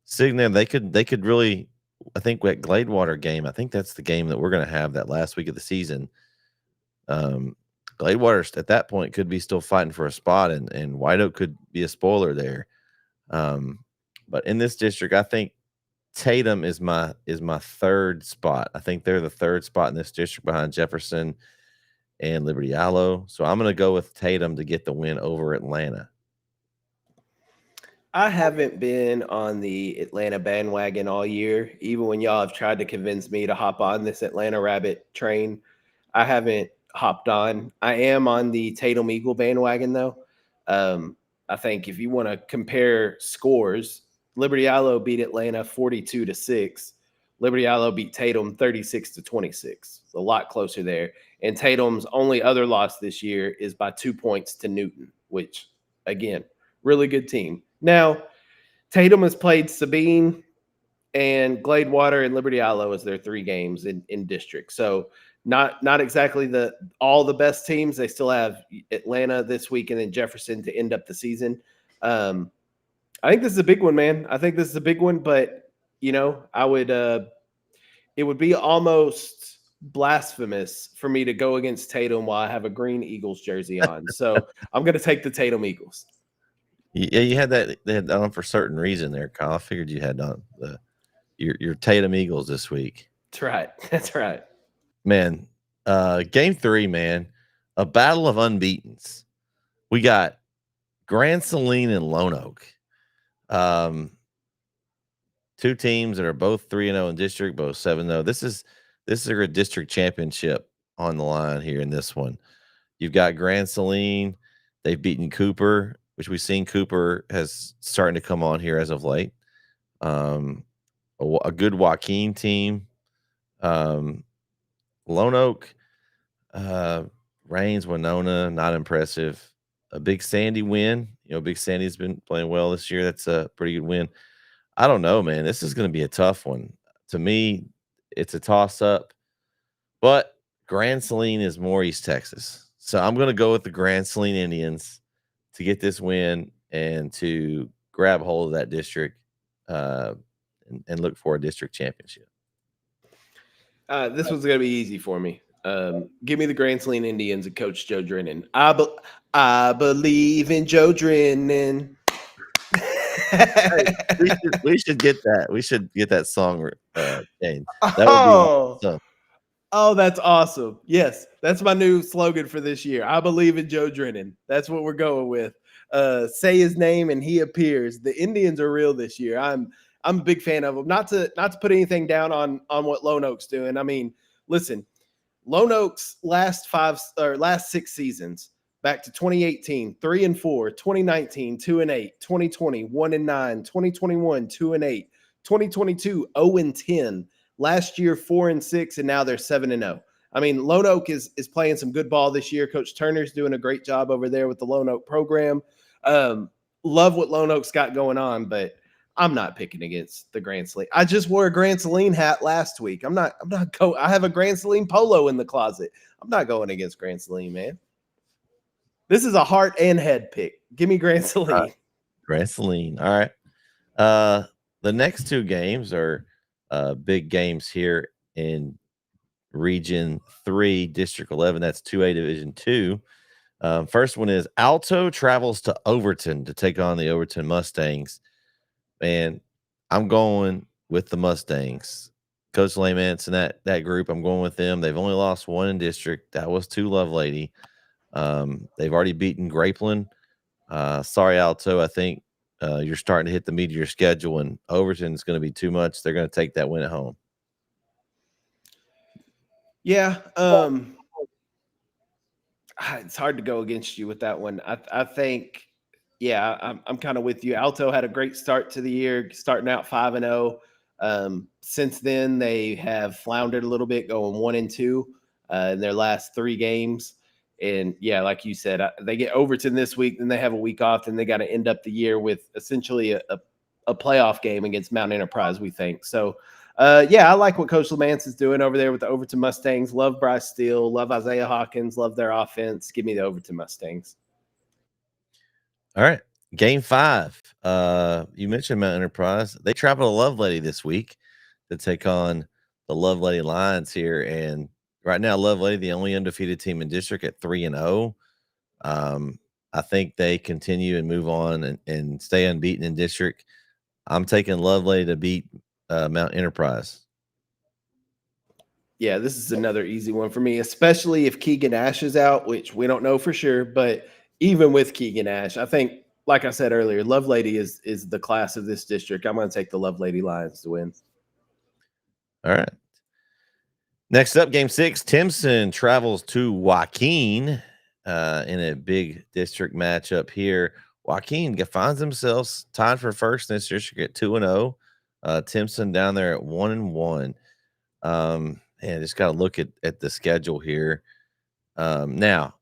sitting there, they could really. I think that Gladewater game. I think that's the game that we're going to have that last week of the season. Gladewater at that point could be still fighting for a spot, and White Oak could be a spoiler there. But in this district, I think Tatum is my 3rd spot. I think they're the 3rd spot in this district behind Jefferson and Liberty Isle. So I'm going to go with Tatum to get the win over Atlanta. I haven't been on the Atlanta bandwagon all year, even when y'all have tried to convince me to hop on this Atlanta Rabbit train. I haven't hopped on. I am on the Tatum Eagle bandwagon, though. I think if you want to compare scores, Liberty Isle beat Atlanta 42-6. Liberty Isle beat Tatum 36-26. It's a lot closer there. And Tatum's only other loss this year is by 2 points to Newton, which, again, really good team. Now, Tatum has played Sabine and Gladewater and Liberty Isle as their 3 games in district. So not exactly all the best teams. They still have Atlanta this week and then Jefferson to end up the season. I think this is a big one, man. I think this is a big one, but I would it would be almost blasphemous for me to go against Tatum while I have a green Eagles jersey on. So I'm going to take the Tatum Eagles. Yeah, you had that. They had that on for a certain reason there, Kyle. I figured you had on your Tatum Eagles this week. That's right. That's right. Man, game 3, man, a battle of unbeatens. We got Grand Saline and Lone Oak. 2 teams that are both 3-0 in district, both 7-0. This is a district championship on the line here in this one. You've got Grand Saline. They've beaten Cooper, which we've seen Cooper has starting to come on here as of late. A good Joaquin team. Lone Oak, Rains, Winona, not impressive. A Big Sandy win. Big Sandy's been playing well this year. That's a pretty good win. I don't know, man. This is going to be a tough one. To me, it's a toss-up. But Grand Saline is more East Texas. So I'm going to go with the Grand Saline Indians to get this win and to grab hold of that district and look for a district championship. This one's going to be easy for me. Give me the Grand Saline Indians and Coach Joe Drennan. I believe in Joe Drennan. Hey, we should get that. We should get that song changed. That would be awesome. Oh, that's awesome. Yes, that's my new slogan for this year. I believe in Joe Drennan. That's what we're going with. Say his name and he appears. The Indians are real this year. I'm a big fan of them. Not to put anything down on what Lone Oak's doing. I mean, listen, Lone Oak's last 6 seasons, back to 2018, 3-4, 2019, 2-8, 2020, 1-9, 2021, 2-8, 2022, 0-10. Last year, 4-6, and now they're 7-0. I mean, Lone Oak is playing some good ball this year. Coach Turner's doing a great job over there with the Lone Oak program. Love what Lone Oak's got going on, but I'm not picking against the Grand Saline. I just wore a Grand Saline hat last week. I have a Grand Saline polo in the closet. I'm not going against Grand Saline, man. This is a heart and head pick. Give me Grand Saline. Grand Saline. All right. The next two games are big games here in Region 3, District 11. That's 2A Division 2. First one is Alto travels to Overton to take on the Overton Mustangs. Man, I'm going with the Mustangs. Coach Layman and that group, I'm going with them. They've only lost one in district. That was to Lovelady. They've already beaten Grapeland. Sorry, Alto. I think you're starting to hit the meat of your schedule, and Overton's going to be too much. They're going to take that win at home. Yeah. It's hard to go against you with that one. I think, yeah, I'm kind of with you. Alto had a great start to the year, starting out 5-0. Since then, they have floundered a little bit, going 1-2 in their last 3 games. And yeah, like you said, they get Overton this week, then they have a week off, and they got to end up the year with essentially a playoff game against Mount Enterprise, we think. So, yeah, I like what Coach Lamance is doing over there with the Overton Mustangs. Love Bryce Steele, love Isaiah Hawkins, love their offense. Give me the Overton Mustangs. All right. Game 5. You mentioned Mount Enterprise. They travel to Lovelady this week to take on the Lovelady Lions here. And right now, Lovelady, the only undefeated team in district at 3-0. I think they continue and move on and stay unbeaten in district. I'm taking Lovelady to beat Mount Enterprise. Yeah, this is another easy one for me, especially if Keegan Ash is out, which we don't know for sure. But even with Keegan Ash, I think, like I said earlier, Lovelady is the class of this district. I'm going to take the Lovelady Lions to win. All right. Next up, Game 6, Timpson travels to Joaquin in a big district matchup here. Joaquin finds themselves tied for first in this district at 2-0. Timpson down there at 1-1. And just got to look at the schedule here. Now,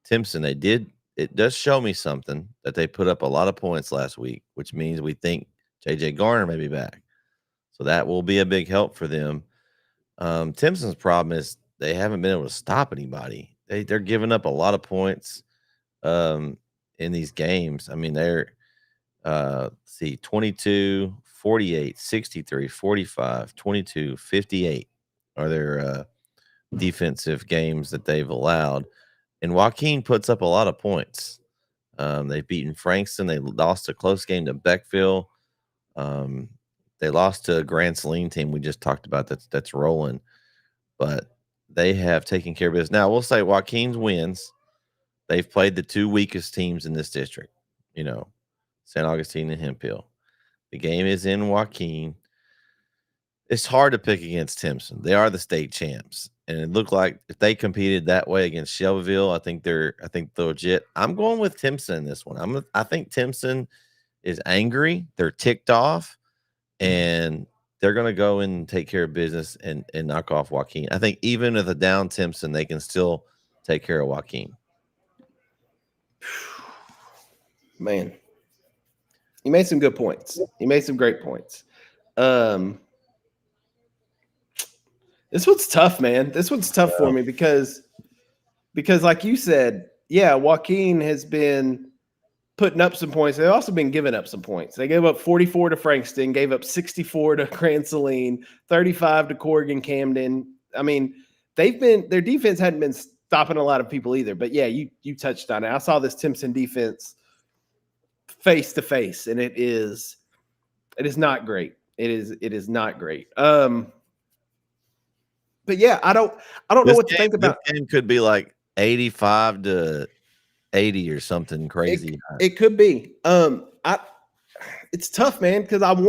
Timpson, it does show me something that they put up a lot of points last week, which means we think JJ Garner may be back. So that will be a big help for them. Timpson's problem is they haven't been able to stop anybody. They're giving up a lot of points in these games. I mean, they're 22, 48, 63, 45, 22, 58 are their defensive games that they've allowed. And Joaquin puts up a lot of points. They've beaten Frankston. They lost a close game to Beckville. They lost to a Grand Saline team we just talked about that's rolling. But they have taken care of business. Now, we'll say Joaquin's wins. They've played the 2 weakest teams in this district, St. Augustine and Hemphill. The game is in Joaquin. It's hard to pick against Timpson. They are the state champs. And it looked like if they competed that way against Shelbyville, I think they're legit. I'm going with Timpson in this one. I think Timpson is angry. They're ticked off, and they're going to go in and take care of business and knock off Joaquin. I think even with a down Timpson, they can still take care of Joaquin. Man, he made some good points. He made some great points. This one's tough, man. This one's tough for me because like you said, yeah, Joaquin has been putting up some points. They've also been giving up some points. They gave up 44 to Frankston, gave up 64 to Grand Saline, 35 to Corrigan Camden. I mean, their defense hadn't been stopping a lot of people either. But yeah, you touched on it. I saw this Timpson defense face to face, and it is not great. It is not great. But yeah, I don't know what to think about. This game could be like 85 to 80 or something crazy. It could be. It's tough, man, because I'm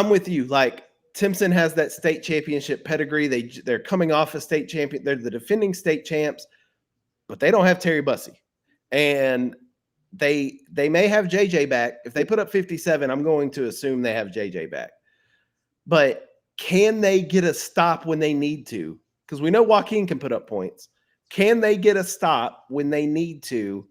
with you. Like, Timpson has that state championship pedigree. They're coming off a state champion. They're the defending state champs, but they don't have Terry Bussey. And they may have JJ back. If they put up 57, I'm going to assume they have JJ back. But can they get a stop when they need to? Because we know Joaquin can put up points. Can they get a stop when they need to?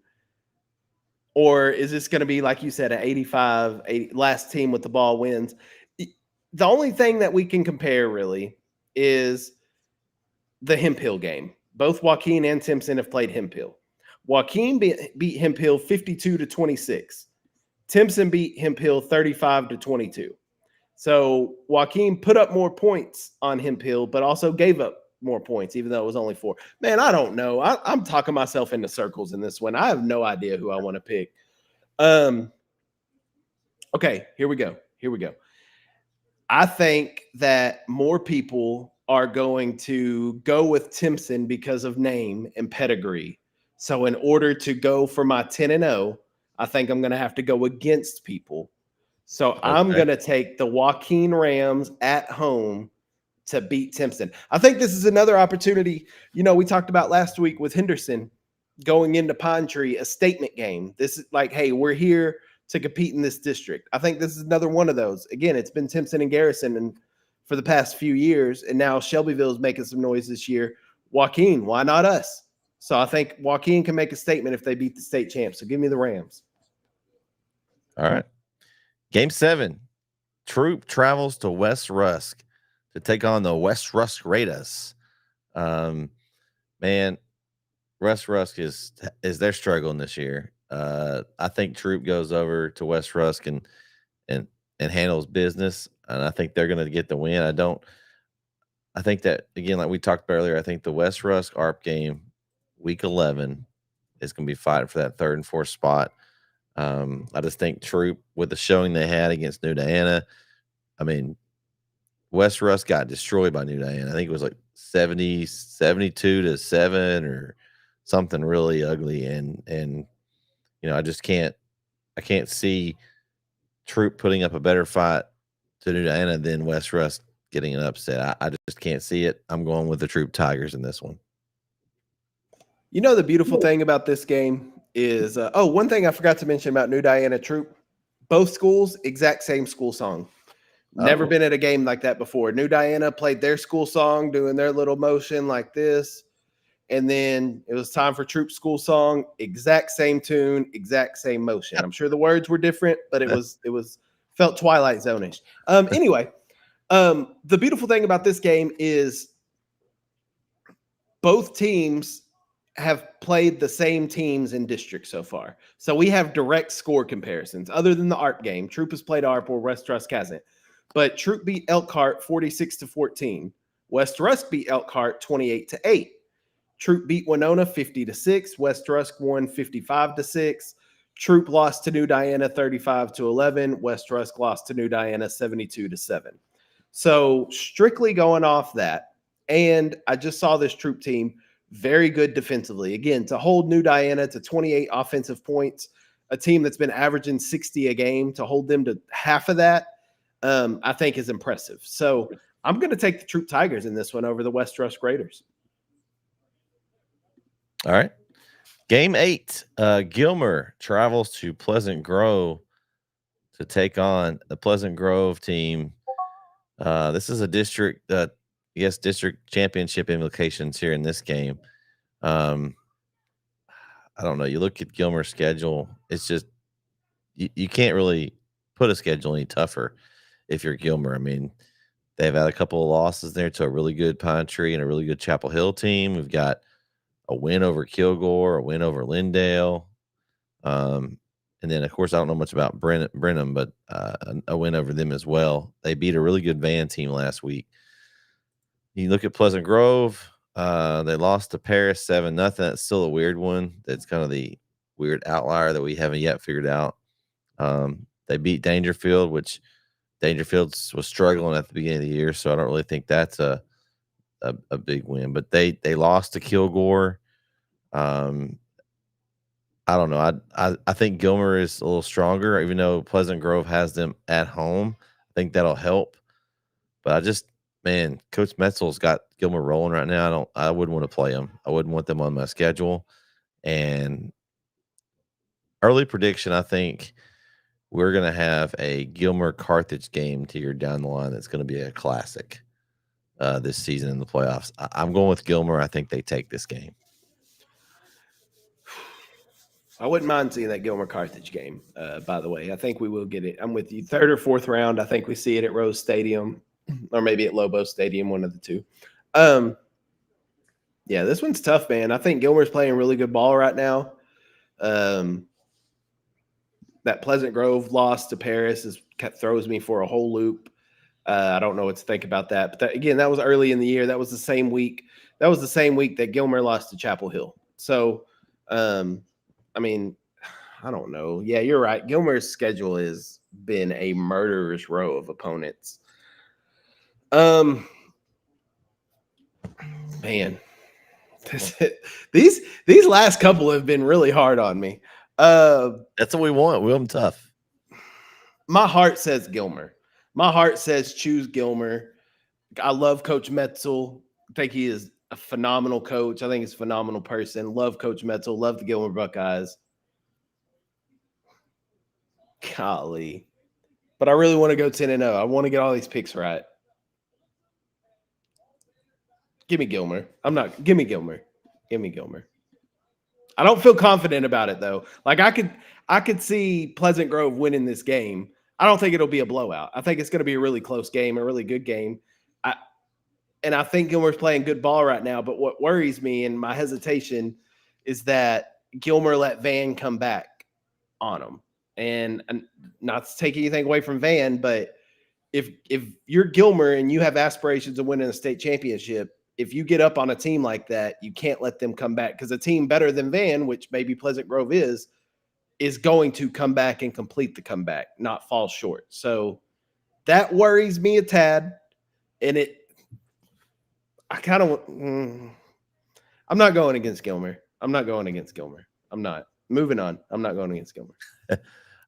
Or is this going to be, like you said, an 85, 80, last team with the ball wins? The only thing that we can compare really is the Hemphill game. Both Joaquin and Timpson have played Hemphill. Joaquin beat Hemphill 52-26. Timpson beat Hemphill 35-22. So Joaquin put up more points on Hemphill, but also gave up more points, even though it was only 4. Man, I don't know. I'm talking myself into circles in this one. I have no idea who I want to pick. Okay, here we go. I think that more people are going to go with Timpson because of name and pedigree. So in order to go for my 10-0, I think I'm going to have to go against people. So okay. I'm going to take the Joaquin Rams at home to beat Timpson. I think this is another opportunity. We talked about last week with Henderson going into Pine Tree, a statement game. This is like, hey, we're here to compete in this district. I think this is another one of those. Again, it's been Timpson and Garrison and for the past few years, and now Shelbyville is making some noise this year. Joaquin, why not us? So I think Joaquin can make a statement if they beat the state champs. So give me the Rams. All right. Game 7. Troop travels to West Rusk to take on the West Rusk Raiders. Man, West Rusk is they're struggling this year. I think Troop goes over to West Rusk and handles business, and I think they're going to get the win. I think that, again, like we talked about earlier, I think the West Rusk ARP game, week 11, is going to be fighting for that 3rd and 4th spot. I just think Troop, with the showing they had against New Diana, I mean, West Rusk got destroyed by New Diana. I think it was like 72-7 or something really ugly, and I just can't see Troop putting up a better fight to New Diana than West Rusk getting an upset. I just can't see it. I'm going with the Troop Tigers in this one. The beautiful thing about this game is, one thing I forgot to mention about New Diana Troop, both schools, exact same school song. Never been at a game like that before. New Diana played their school song, doing their little motion like this. And then it was time for Troop school song, exact same tune, exact same motion. I'm sure the words were different, but it was felt Twilight Zone-ish. Anyway, the beautiful thing about this game is both teams have played the same teams in district so far. So we have direct score comparisons. Other than the ARP game, Troop has played ARP or West Rusk hasn't. But Troop beat Elkhart 46-14. West Rusk beat Elkhart 28-8. Troop beat Winona 50-6. West Rusk won 55-6. Troop lost to New Diana 35-11. West Rusk lost to New Diana 72-7. So strictly going off that, and I just saw this Troop team very good defensively. Again, to hold New Diana to 28 offensive points, a team that's been averaging 60 a game, to hold them to half of that, I think is impressive. So I'm going to take the Troop Tigers in this one over the West Rusk Raiders. All right. Game 8, Gilmer travels to Pleasant Grove to take on the Pleasant Grove team. This is a district championship implications here in this game. I don't know. You look at Gilmer's schedule, it's just you can't really put a schedule any tougher if you're Gilmer. I mean, they've had a couple of losses there to a really good Pine Tree and a really good Chapel Hill team. We've got a win over Kilgore, a win over Lindale. And then, of course, I don't know much about Brenham, but a win over them as well. They beat a really good Van team last week. You look at Pleasant Grove. They lost to Paris 7-0. That's still a weird one. That's kind of the weird outlier that we haven't yet figured out. They beat Dangerfield, which Dangerfield was struggling at the beginning of the year, so I don't really think that's a big win. But they lost to Kilgore. I don't know. I think Gilmer is a little stronger, even though Pleasant Grove has them at home. I think that'll help. But man, Coach Metzel's got Gilmer rolling right now. I wouldn't want to play them. I wouldn't want them on my schedule. And early prediction, I think we're going to have a Gilmer Carthage game to your down the line. That's going to be a classic this season in the playoffs. I'm going with Gilmer. I think they take this game. I wouldn't mind seeing that Gilmer Carthage game, by the way. I think we will get it. I'm with you. 3rd or 4th round, I think we see it at Rose Stadium or maybe at Lobo Stadium, one of the two. Yeah, this one's tough, man. I think Gilmer's playing really good ball right now. That Pleasant Grove loss to Paris throws me for a whole loop. I don't know what to think about that. But again, that was early in the year. That was the same week. That was the same week that Gilmer lost to Chapel Hill. So, I mean, I don't know. Yeah, you're right. Gilmer's schedule has been a murderer's row of opponents. Man, these last couple have been really hard on me. That's what we want. We want them tough. My heart says Gilmer. My heart says choose Gilmer. I love Coach Metzel. I think he is a phenomenal coach. I think he's a phenomenal person. Love Coach Metzel. Love the Gilmer Buckeyes. Golly. But I really want to go 10-0. I want to get all these picks right. Give me Gilmer. Give me Gilmer. Give me Gilmer. I don't feel confident about it, though. Like, I could see Pleasant Grove winning this game. I don't think it'll be a blowout. I think it's going to be a really close game, a really good game. And I think Gilmer's playing good ball right now. But what worries me and my hesitation is that Gilmer let Van come back on them. And not to take anything away from Van, but if you're Gilmer and you have aspirations of winning a state championship, if you get up on a team like that, you can't let them come back, because a team better than Van, which maybe Pleasant Grove is going to come back and complete the comeback, not fall short. So that worries me a tad. And I'm not going against Gilmer. I'm not. Moving on. I'm not going against Gilmer. All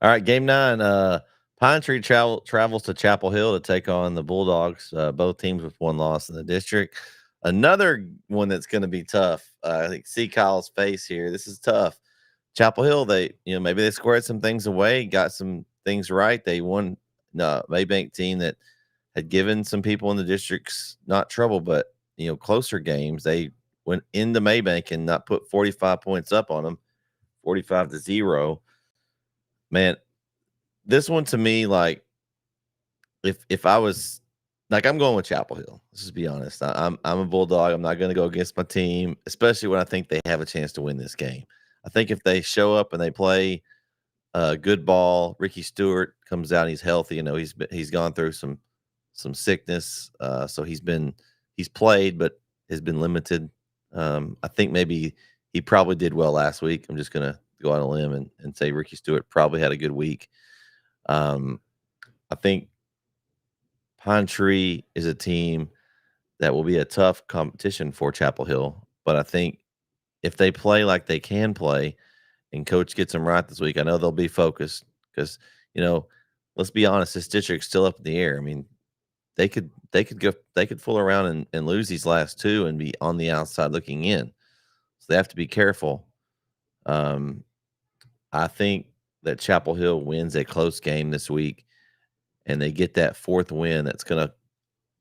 right, game 9. Pine Tree travels to Chapel Hill to take on the Bulldogs. Both teams with one loss in the district. Another one that's going to be tough. I think see Kyle's face here. This is tough. Chapel Hill, maybe they squared some things away, got some things right. They won Maybank team that had given some people in the districts not trouble, but closer games. They went into Maybank and not put 45 points up on them, 45-0. Man, this one to me, like, if I was like, I'm going with Chapel Hill. Let's just be honest. I'm a Bulldog. I'm not going to go against my team, especially when I think they have a chance to win this game. I think if they show up and they play good ball, Ricky Stewart comes out, he's healthy. He's gone through some sickness, so he's played but has been limited. I think maybe he probably did well last week. I'm just going to go on a limb and say Ricky Stewart probably had a good week. I think Pine Tree is a team that will be a tough competition for Chapel Hill, but I think if they play like they can play and coach gets them right this week, I know they'll be focused because, let's be honest, this district's still up in the air. I mean, they could fool around and lose these last two and be on the outside looking in. So they have to be careful. I think that Chapel Hill wins a close game this week, and they get that 4th win that's going to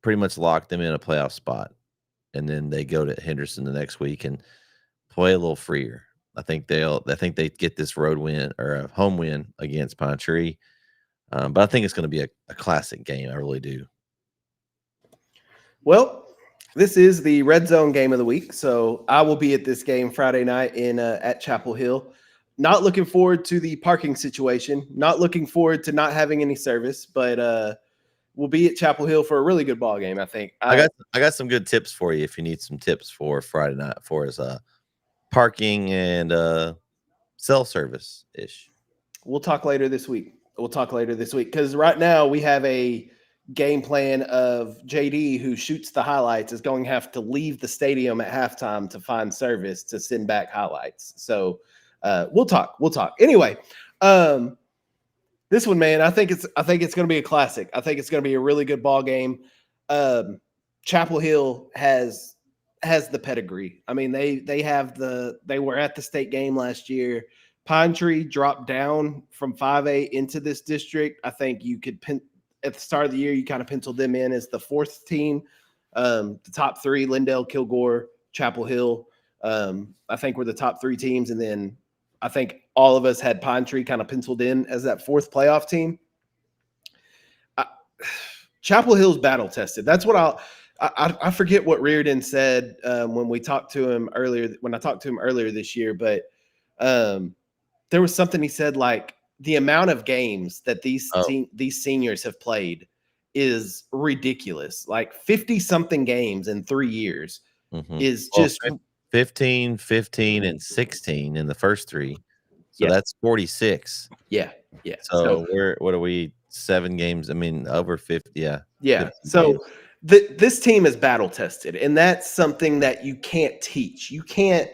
pretty much lock them in a playoff spot. And then they go to Henderson the next week and play a little freer. I think they get this road win or a home win against Pine Tree. But I think it's going to be a classic game. I really do. Well, this is the Red Zone game of the week, so I will be at this game Friday night at Chapel Hill. Not looking forward to the parking situation. Not looking forward to not having any service, but we'll be at Chapel Hill for a really good ball game. I think I got some good tips for you if you need some tips for Friday night for us parking and cell service ish. We'll talk later this week. Because right now we have a game plan of JD, who shoots the highlights, is going to have to leave the stadium at halftime to find service to send back highlights. So we'll talk. Anyway, this one, man, I think it's going to be a classic. I think it's going to be a really good ball game. Chapel Hill has the pedigree. I mean, they were at the state game last year. Pine Tree dropped down from 5A into this district. I think you could at the start of the year, you kind of penciled them in as the fourth team. The top three, Lindale, Kilgore, Chapel Hill, I think were the top three teams. And then I think all of us had Pine Tree kind of penciled in as that fourth playoff team. Chapel Hill's battle tested. That's what I forget what Reardon said when I talked to him earlier this year, but there was something he said, like the amount of games that these seniors have played is ridiculous. Like 50 something games in 3 years is just 15, 15, and 16 in the first three. So that's 46. Yeah. So what are we? 7 games. I mean, over 50. Yeah. So this team is battle tested, and that's something that you can't teach. You can't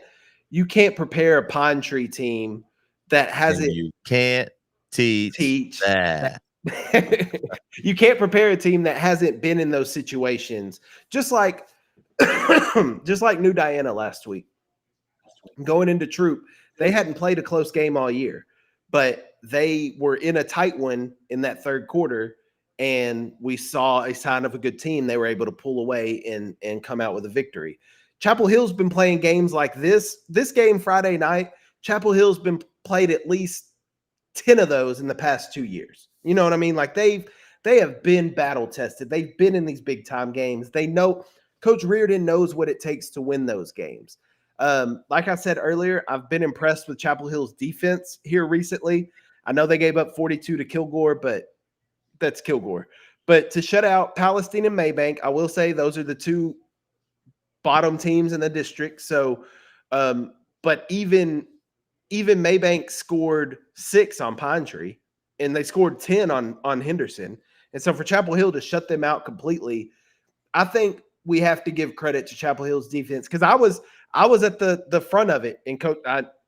prepare a Pine Tree team that hasn't. You can't teach that. You can't prepare a team that hasn't been in those situations. Just like New Diana last week. Going into Troop, they hadn't played a close game all year, but they were in a tight one in that third quarter, and we saw a sign of a good team. They were able to pull away and come out with a victory. Chapel Hill's been playing games like this. This game Friday night, Chapel Hill's been played at least 10 of those in the past 2 years. You know what I mean? Like they have been battle tested. They've been in these big time games. They know Coach Reardon knows what it takes to win those games. Like I said earlier, I've been impressed with Chapel Hill's defense here recently. I know they gave up 42 to Kilgore, but that's Kilgore. But to shut out Palestine and Maybank, I will say those are the two bottom teams in the district. So, but even Maybank scored 6 on Pine Tree, and they scored 10 on Henderson. And so for Chapel Hill to shut them out completely, I think we have to give credit to Chapel Hill's defense, because I was at the front of it, and Coach,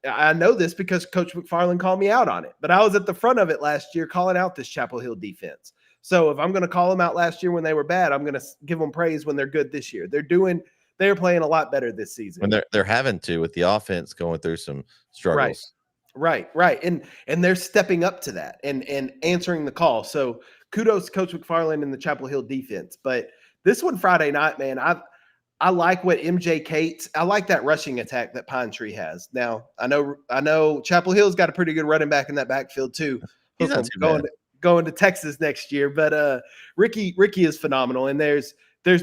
I know this because Coach McFarland called me out on it, but I was at the front of it last year calling out this Chapel Hill defense. So if I'm going to call them out last year when they were bad, I'm going to give them praise when they're good this year. They're playing a lot better this season. When they're having to, with the offense going through some struggles. Right. And they're stepping up to that and answering the call. So kudos to Coach McFarland and the Chapel Hill defense. But this one Friday night, man, I like what MJ Cates. I like that rushing attack that Pine Tree has. Now, I know Chapel Hill's got a pretty good running back in that backfield too. He's not too bad. Going to Texas next year, but Ricky is phenomenal, and there's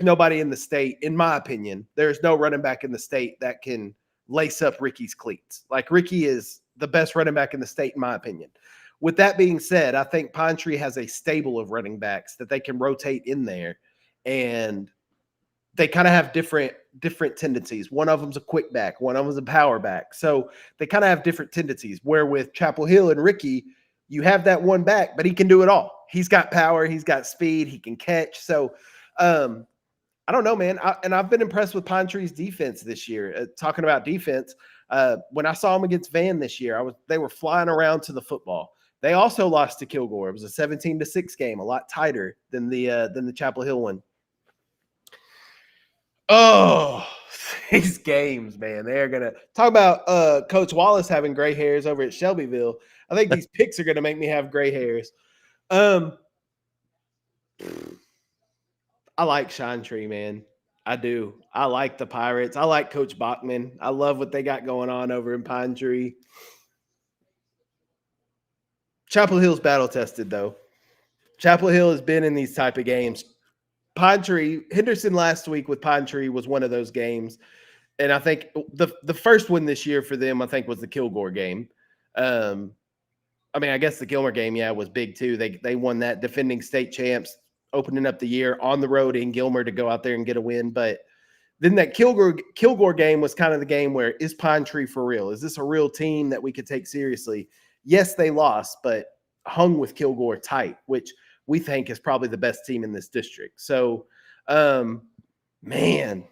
nobody in the state, in my opinion. There's no running back in the state that can lace up Ricky's cleats. Like, Ricky is the best running back in the state, in my opinion. With that being said, I think Pine Tree has a stable of running backs that they can rotate in there, and they kind of have different tendencies. One of them's a quick back, one of them's a power back. So they kind of have different tendencies, where with Chapel Hill and Ricky, you have that one back, but he can do it all. He's got power, he's got speed, he can catch. So I don't know, man. I've been impressed with Pine Tree's defense this year. Talking about defense, when I saw them against Van this year, they were flying around to the football. They also lost to Kilgore. It was a 17-6 game, a lot tighter than the Chapel Hill one. Oh, these games, man. They're going to talk about Coach Wallace having gray hairs over at Shelbyville. I think these picks are going to make me have gray hairs. I like Shine Tree, man. I do. I like the Pirates. I like Coach Bachman. I love what they got going on over in Pine Tree. Chapel Hill's battle tested, though. Chapel Hill has been in these type of games. Pine Tree, Henderson last week with Pine Tree was one of those games. And I think the first one this year for them, I think, was the Kilgore game. I guess the Gilmer game, was big too. They won that, defending state champs. opening up the year on the road in Gilmer to go out there and get a win. But then that Kilgore game was kind of the game where, is Pine Tree for real? Is this a real team that we could take seriously? Yes, they lost, but hung with Kilgore tight, which we think is probably the best team in this district. So, man.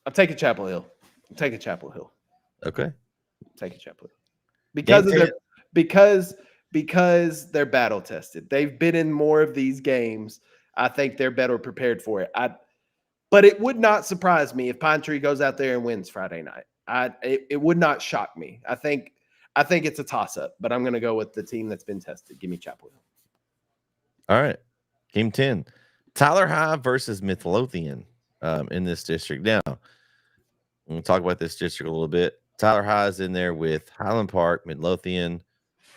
I'm taking Chapel Hill. Okay. Take Chapel Hill. Because Game of their because they're battle tested. They've been in more of these games. I think they're better prepared for it. But it would not surprise me if Pine Tree goes out there and wins Friday night. It would not shock me. I think it's a toss-up, but I'm going to go with the team that's been tested. Give me Chapel Hill. All right. Game 10. Tyler High versus Midlothian in this district. Now, we'll talk about this district a little bit. Tyler High is in there with Highland Park, Midlothian,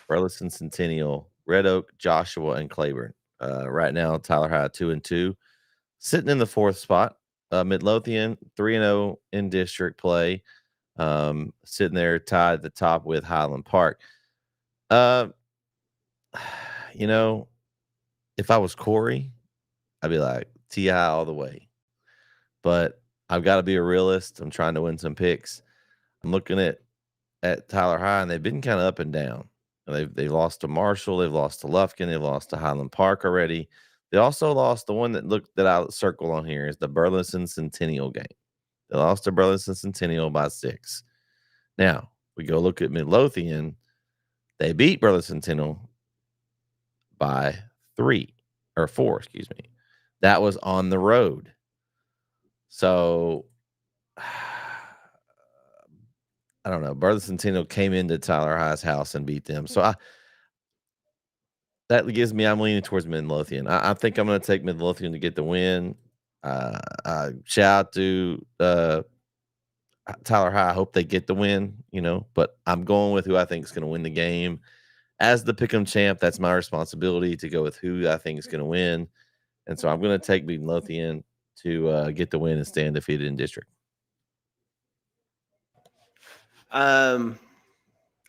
Burleson Centennial, Red Oak, Joshua, and Claiborne. Right now, Tyler High 2-2, sitting in the 4th spot. Midlothian 3-0 in district play, sitting there tied at the top with Highland Park. If I was Corey, I'd be like TI all the way. But I've got to be a realist. I'm trying to win some picks. I'm looking at Tyler High, and they've been kind of up and down. They've lost to Marshall, they've lost to Lufkin, they've lost to Highland Park already. They also lost the one that I circled on here is the Burleson Centennial game. They lost to Burleson Centennial by 6. Now we go look at Midlothian. They beat Burleson Centennial by 4. Excuse me. That was on the road. So I don't know. Burleson Centennial came into Tyler High's house and beat them. So that gives me, I'm leaning towards Midlothian. I think I'm going to take Midlothian to get the win. Shout out to Tyler High. I hope they get the win, but I'm going with who I think is going to win the game. As the pick'em champ, that's my responsibility to go with who I think is going to win. And so I'm going to take Midlothian to get the win and stay undefeated in district.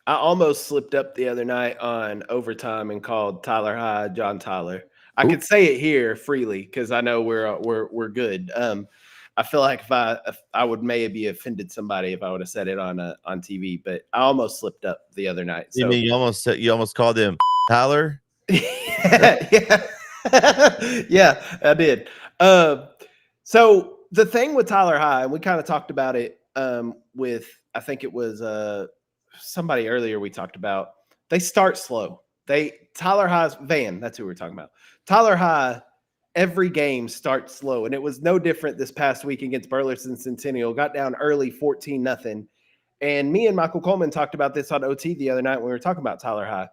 I almost slipped up the other night on overtime and called Tyler High John Tyler. I could say it here freely because I know we're good. I feel like if I would maybe offended somebody if I would have said it on TV, but I almost slipped up the other night. So. You mean you almost called him Tyler? Yeah, yeah, I did. So the thing with Tyler High, and we kind of talked about it with, I think it was somebody earlier we talked about, they start slow. Tyler High's Van, that's who we're talking about. Tyler High, every game starts slow, and it was no different this past week against Burleson Centennial. Got down early 14-0. And me and Michael Coleman talked about this on OT the other night when we were talking about Tyler High.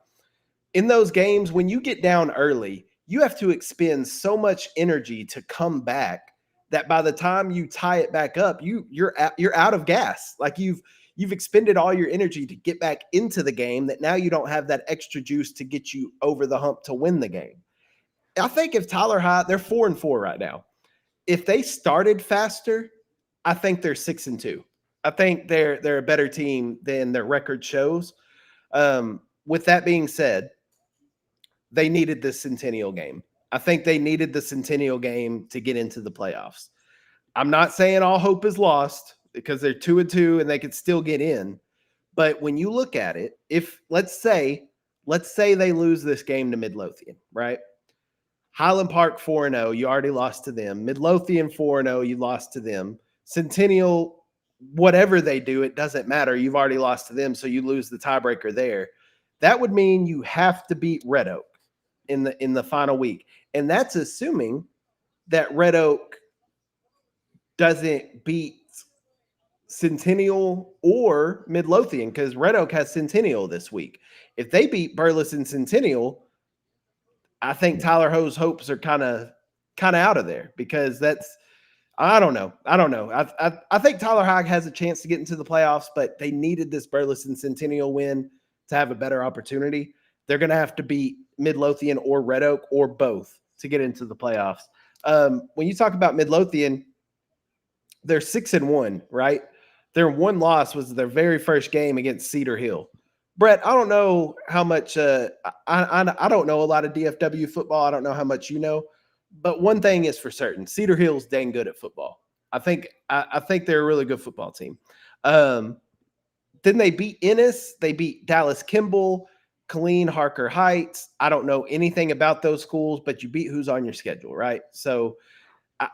In those games, when you get down early, you have to expend so much energy to come back that by the time you tie it back up, you're out of gas. Like you've expended all your energy to get back into the game, that now you don't have that extra juice to get you over the hump to win the game. I think if Tyler High, they're 4-4 right now. If they started faster, I think they're 6-2. I think they're a better team than their record shows. With that being said, they needed this Centennial game. I think they needed the Centennial game to get into the playoffs. I'm not saying all hope is lost because they're 2-2 and they could still get in. But when you look at it, if let's say they lose this game to Midlothian, right? Highland Park 4-0, you already lost to them. Midlothian 4-0, you lost to them. Centennial, whatever they do, it doesn't matter. You've already lost to them, so you lose the tiebreaker there. That would mean you have to beat Red Oak in the final week. And that's assuming that Red Oak doesn't beat Centennial or Midlothian, because Red Oak has Centennial this week. If they beat Burleson Centennial, I think Tyler Ho's hopes are kind of out of there, because that's, I don't know. I think Tyler High has a chance to get into the playoffs, but they needed this Burleson Centennial win to have a better opportunity. They're going to have to beat Midlothian or Red Oak or both to get into the playoffs. When you talk about Midlothian, they're 6-1, right? Their one loss was their very first game against Cedar Hill. Brett, I don't know how much. I don't know a lot of DFW football. I don't know how much you know, but one thing is for certain: Cedar Hill's dang good at football. I think they're a really good football team. Then they beat Ennis. They beat Dallas Kimball, Killeen, Harker Heights. I don't know anything about those schools, but you beat who's on your schedule, right? So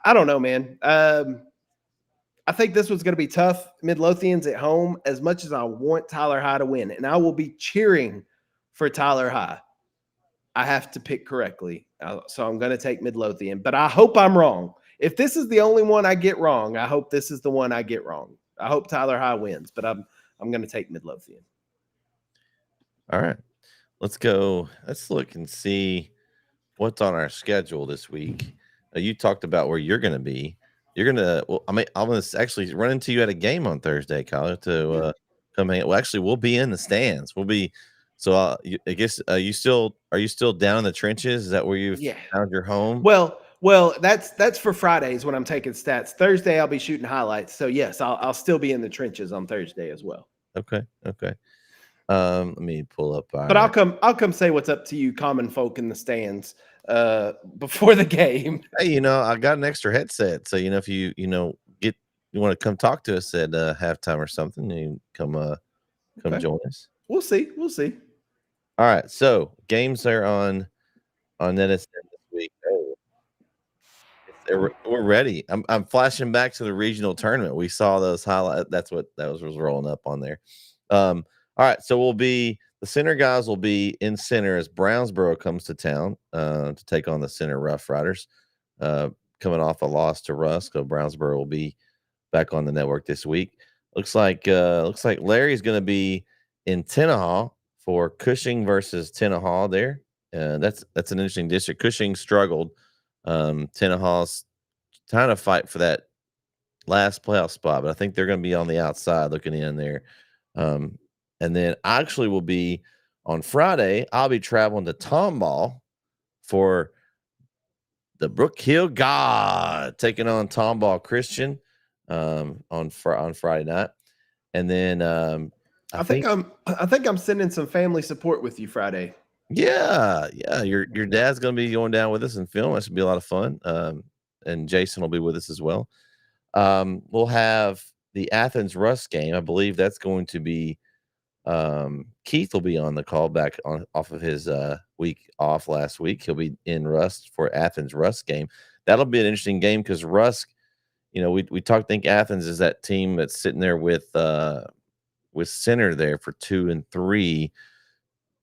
I don't know, man. I think this was going to be tough. Midlothian's at home. As much as I want Tyler High to win, and I will be cheering for Tyler High, I have to pick correctly. So I'm going to take Midlothian, but I hope I'm wrong. If this is the only one I get wrong, I hope this is the one I get wrong. I hope Tyler High wins, but I'm going to take Midlothian. All right. Let's go. Let's look and see what's on our schedule this week. You talked about where you're going to be. You're going to, well, I'm going to actually run into you at a game on Thursday, Kyle, to come hang. Well, actually, we'll be in the stands. We'll be, so I guess, are you still down in the trenches? Is that where you've found your home? Well, that's for Fridays when I'm taking stats. Thursday, I'll be shooting highlights. So yes, I'll still be in the trenches on Thursday as well. Okay. Let me pull up. But I'll come say what's up to you, common folk in the stands, before the game. Hey, I got an extra headset, so if you want to come talk to us at halftime or something, you come join us. We'll see. All right, so games are on NETSN this week. Oh, we're ready. I'm flashing back to the regional tournament. We saw those highlights. That's what was rolling up on there. All right, so the center guys will be in center as Brownsboro comes to town to take on the Center Rough Riders. Coming off a loss to Rusk, so Brownsboro will be back on the network this week. Looks like Larry's going to be in Tenaha for Cushing versus Tenaha there. That's an interesting district. Cushing struggled. Tenaha's trying to fight for that last playoff spot, but I think they're going to be on the outside looking in there. And then I actually will be on Friday. I'll be traveling to Tomball for the Brook Hill God taking on Tomball Christian on Friday night. And then I think I'm sending some family support with you Friday. Yeah. Your dad's going to be going down with us and film. It should be a lot of fun. And Jason will be with us as well. We'll have the Athens Rusk game. I believe that's going to be Keith will be on the call back off of his week off last week. He'll be in Rusk for Athens Rusk game. That'll be an interesting game because Rusk, we think Athens is that team that's sitting there with Center there for 2 and 3.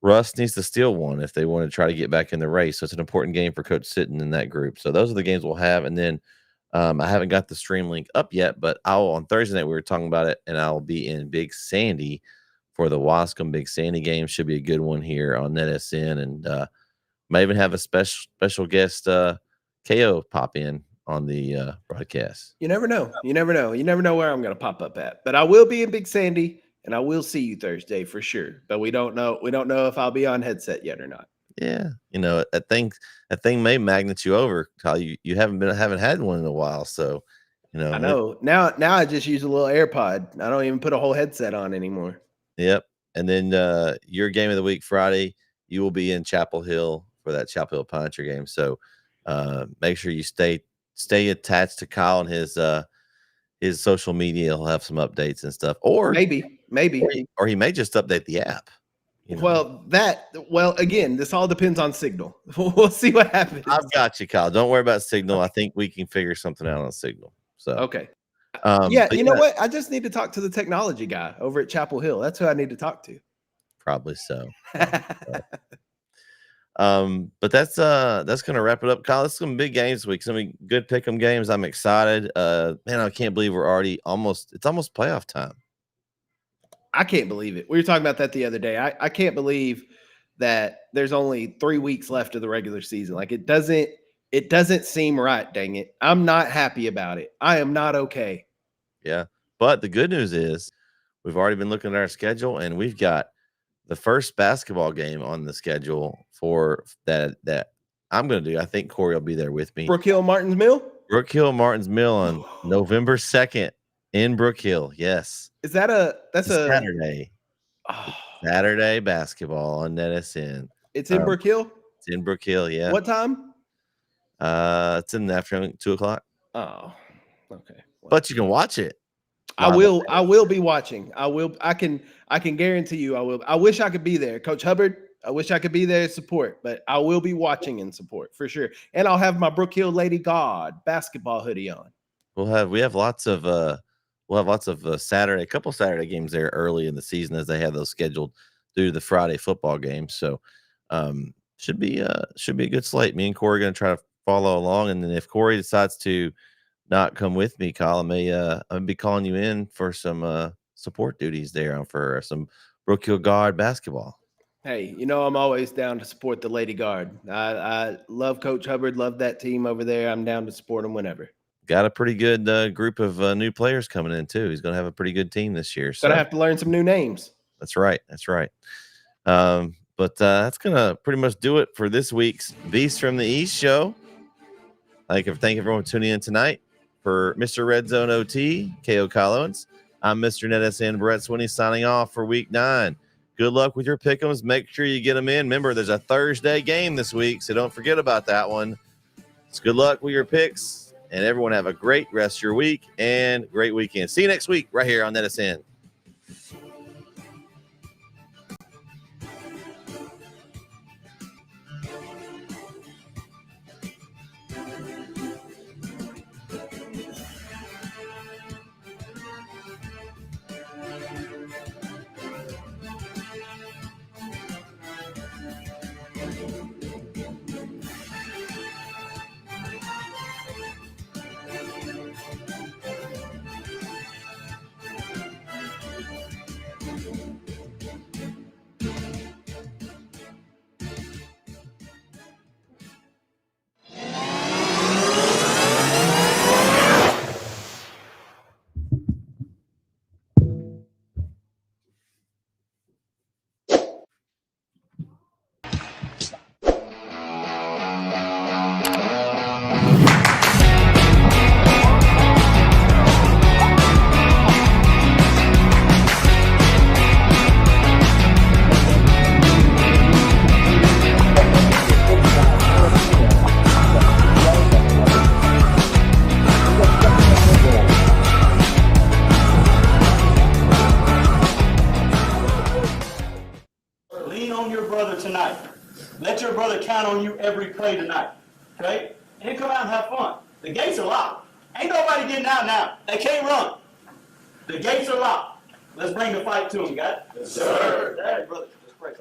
Rusk needs to steal one if they want to try to get back in the race. So it's an important game for Coach Sitton in that group. So those are the games we'll have. And then I haven't got the stream link up yet, but on Thursday night we were talking about it, and I'll be in Big Sandy for the Wascom Big Sandy game. Should be a good one here on NETSN, and might even have a special guest KO pop in on the broadcast. You never know. You never know where I'm going to pop up at, but I will be in Big Sandy, and I will see you Thursday for sure. But we don't know if I'll be on headset yet or not. Yeah, that thing may magnet you over, Kyle. You haven't had one in a while, so I know. Now I just use a little AirPod. I don't even put a whole headset on anymore. Yep. And then your game of the week Friday, you will be in Chapel Hill for that Chapel Hill Pioneer game. So make sure you stay attached to Kyle and his social media. He'll have some updates and stuff. Or maybe. Or he may just update the app. Well, again, this all depends on Signal. We'll see what happens. I've got you, Kyle. Don't worry about Signal. I think we can figure something out on Signal. So okay. You know what? I just need to talk to the technology guy over at Chapel Hill. That's who I need to talk to. Probably so. But that's gonna wrap it up, Kyle. This is some big games this week. Some good pick'em games. I'm excited. Man, I can't believe we're already it's almost playoff time. I can't believe it. We were talking about that the other day. I can't believe that there's only 3 weeks left of the regular season. Like it doesn't seem right, dang it. I'm not happy about it. I am not okay. Yeah. But the good news is we've already been looking at our schedule, and we've got the first basketball game on the schedule for that I'm going to do. I think Corey will be there with me. Brook Hill Martins Mill on November 2nd in Brook Hill. Yes. Is that that's a Saturday. Oh, Saturday basketball on NETSN. It's in Brook Hill? It's in Brook Hill, yeah. What time? It's in the afternoon, 2:00. Oh, okay. Well, But you can watch it. I will be watching. I can guarantee you I will. I wish I could be there, Coach Hubbard. I wish I could be there to support, but I will be watching and support for sure. And I'll have my Brook Hill Lady God basketball hoodie on. We have lots of Saturday, a couple Saturday games there early in the season as they have those scheduled due to the Friday football games. So should be a good slate. Me and Corey are going to try to follow along, and then if Corey decides to not come with me, Kyle, I'll be calling you in for some support duties there for some Brook Hill Guard basketball. Hey, I'm always down to support the Lady Guard. I love Coach Hubbard, love that team over there. I'm down to support them whenever. Got a pretty good group of new players coming in too. He's going to have a pretty good team this year. So gonna have to learn some new names. That's right. But that's gonna pretty much do it for this week's Beast from the East show. Thank everyone for tuning in tonight. For Mr. Red Zone OT, KO Collins, I'm Mr. NetSN Brett Swinney signing off for Week 9. Good luck with your pick'ems. Make sure you get them in. Remember, there's a Thursday game this week, so don't forget about that one. So good luck with your picks, and everyone have a great rest of your week and great weekend. See you next week right here on NetSN. Tonight. Let your brother count on you every play tonight. Okay? And come out and have fun. The gates are locked. Ain't nobody getting out now. They can't run. The gates are locked. Let's bring the fight to them, guys. Yes, sir. Hey, brother. Let's pray.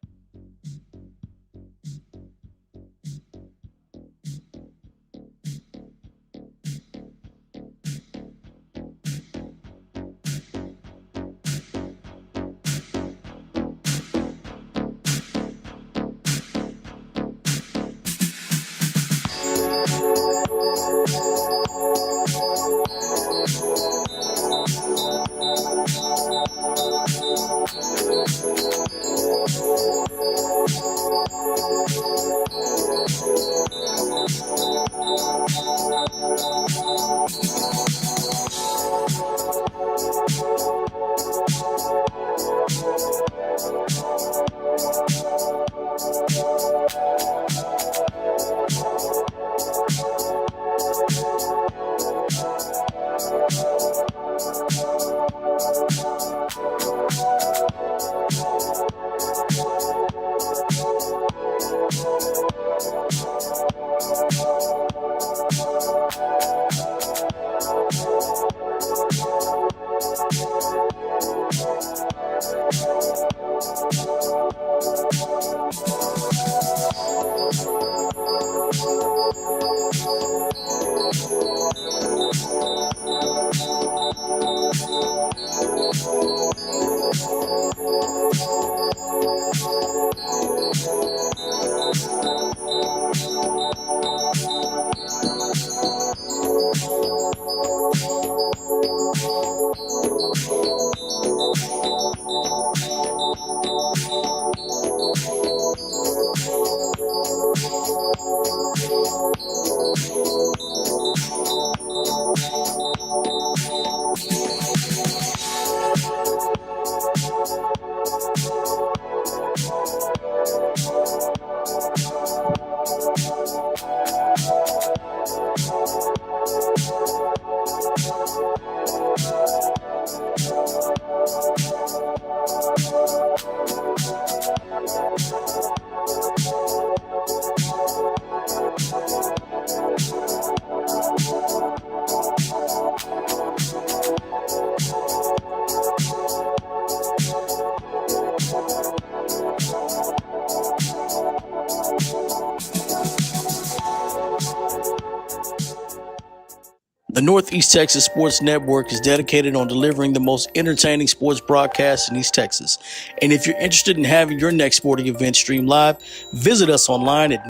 The Northeast Texas Sports Network is dedicated on delivering the most entertaining sports broadcasts in East Texas. And if you're interested in having your next sporting event streamed live, visit us online at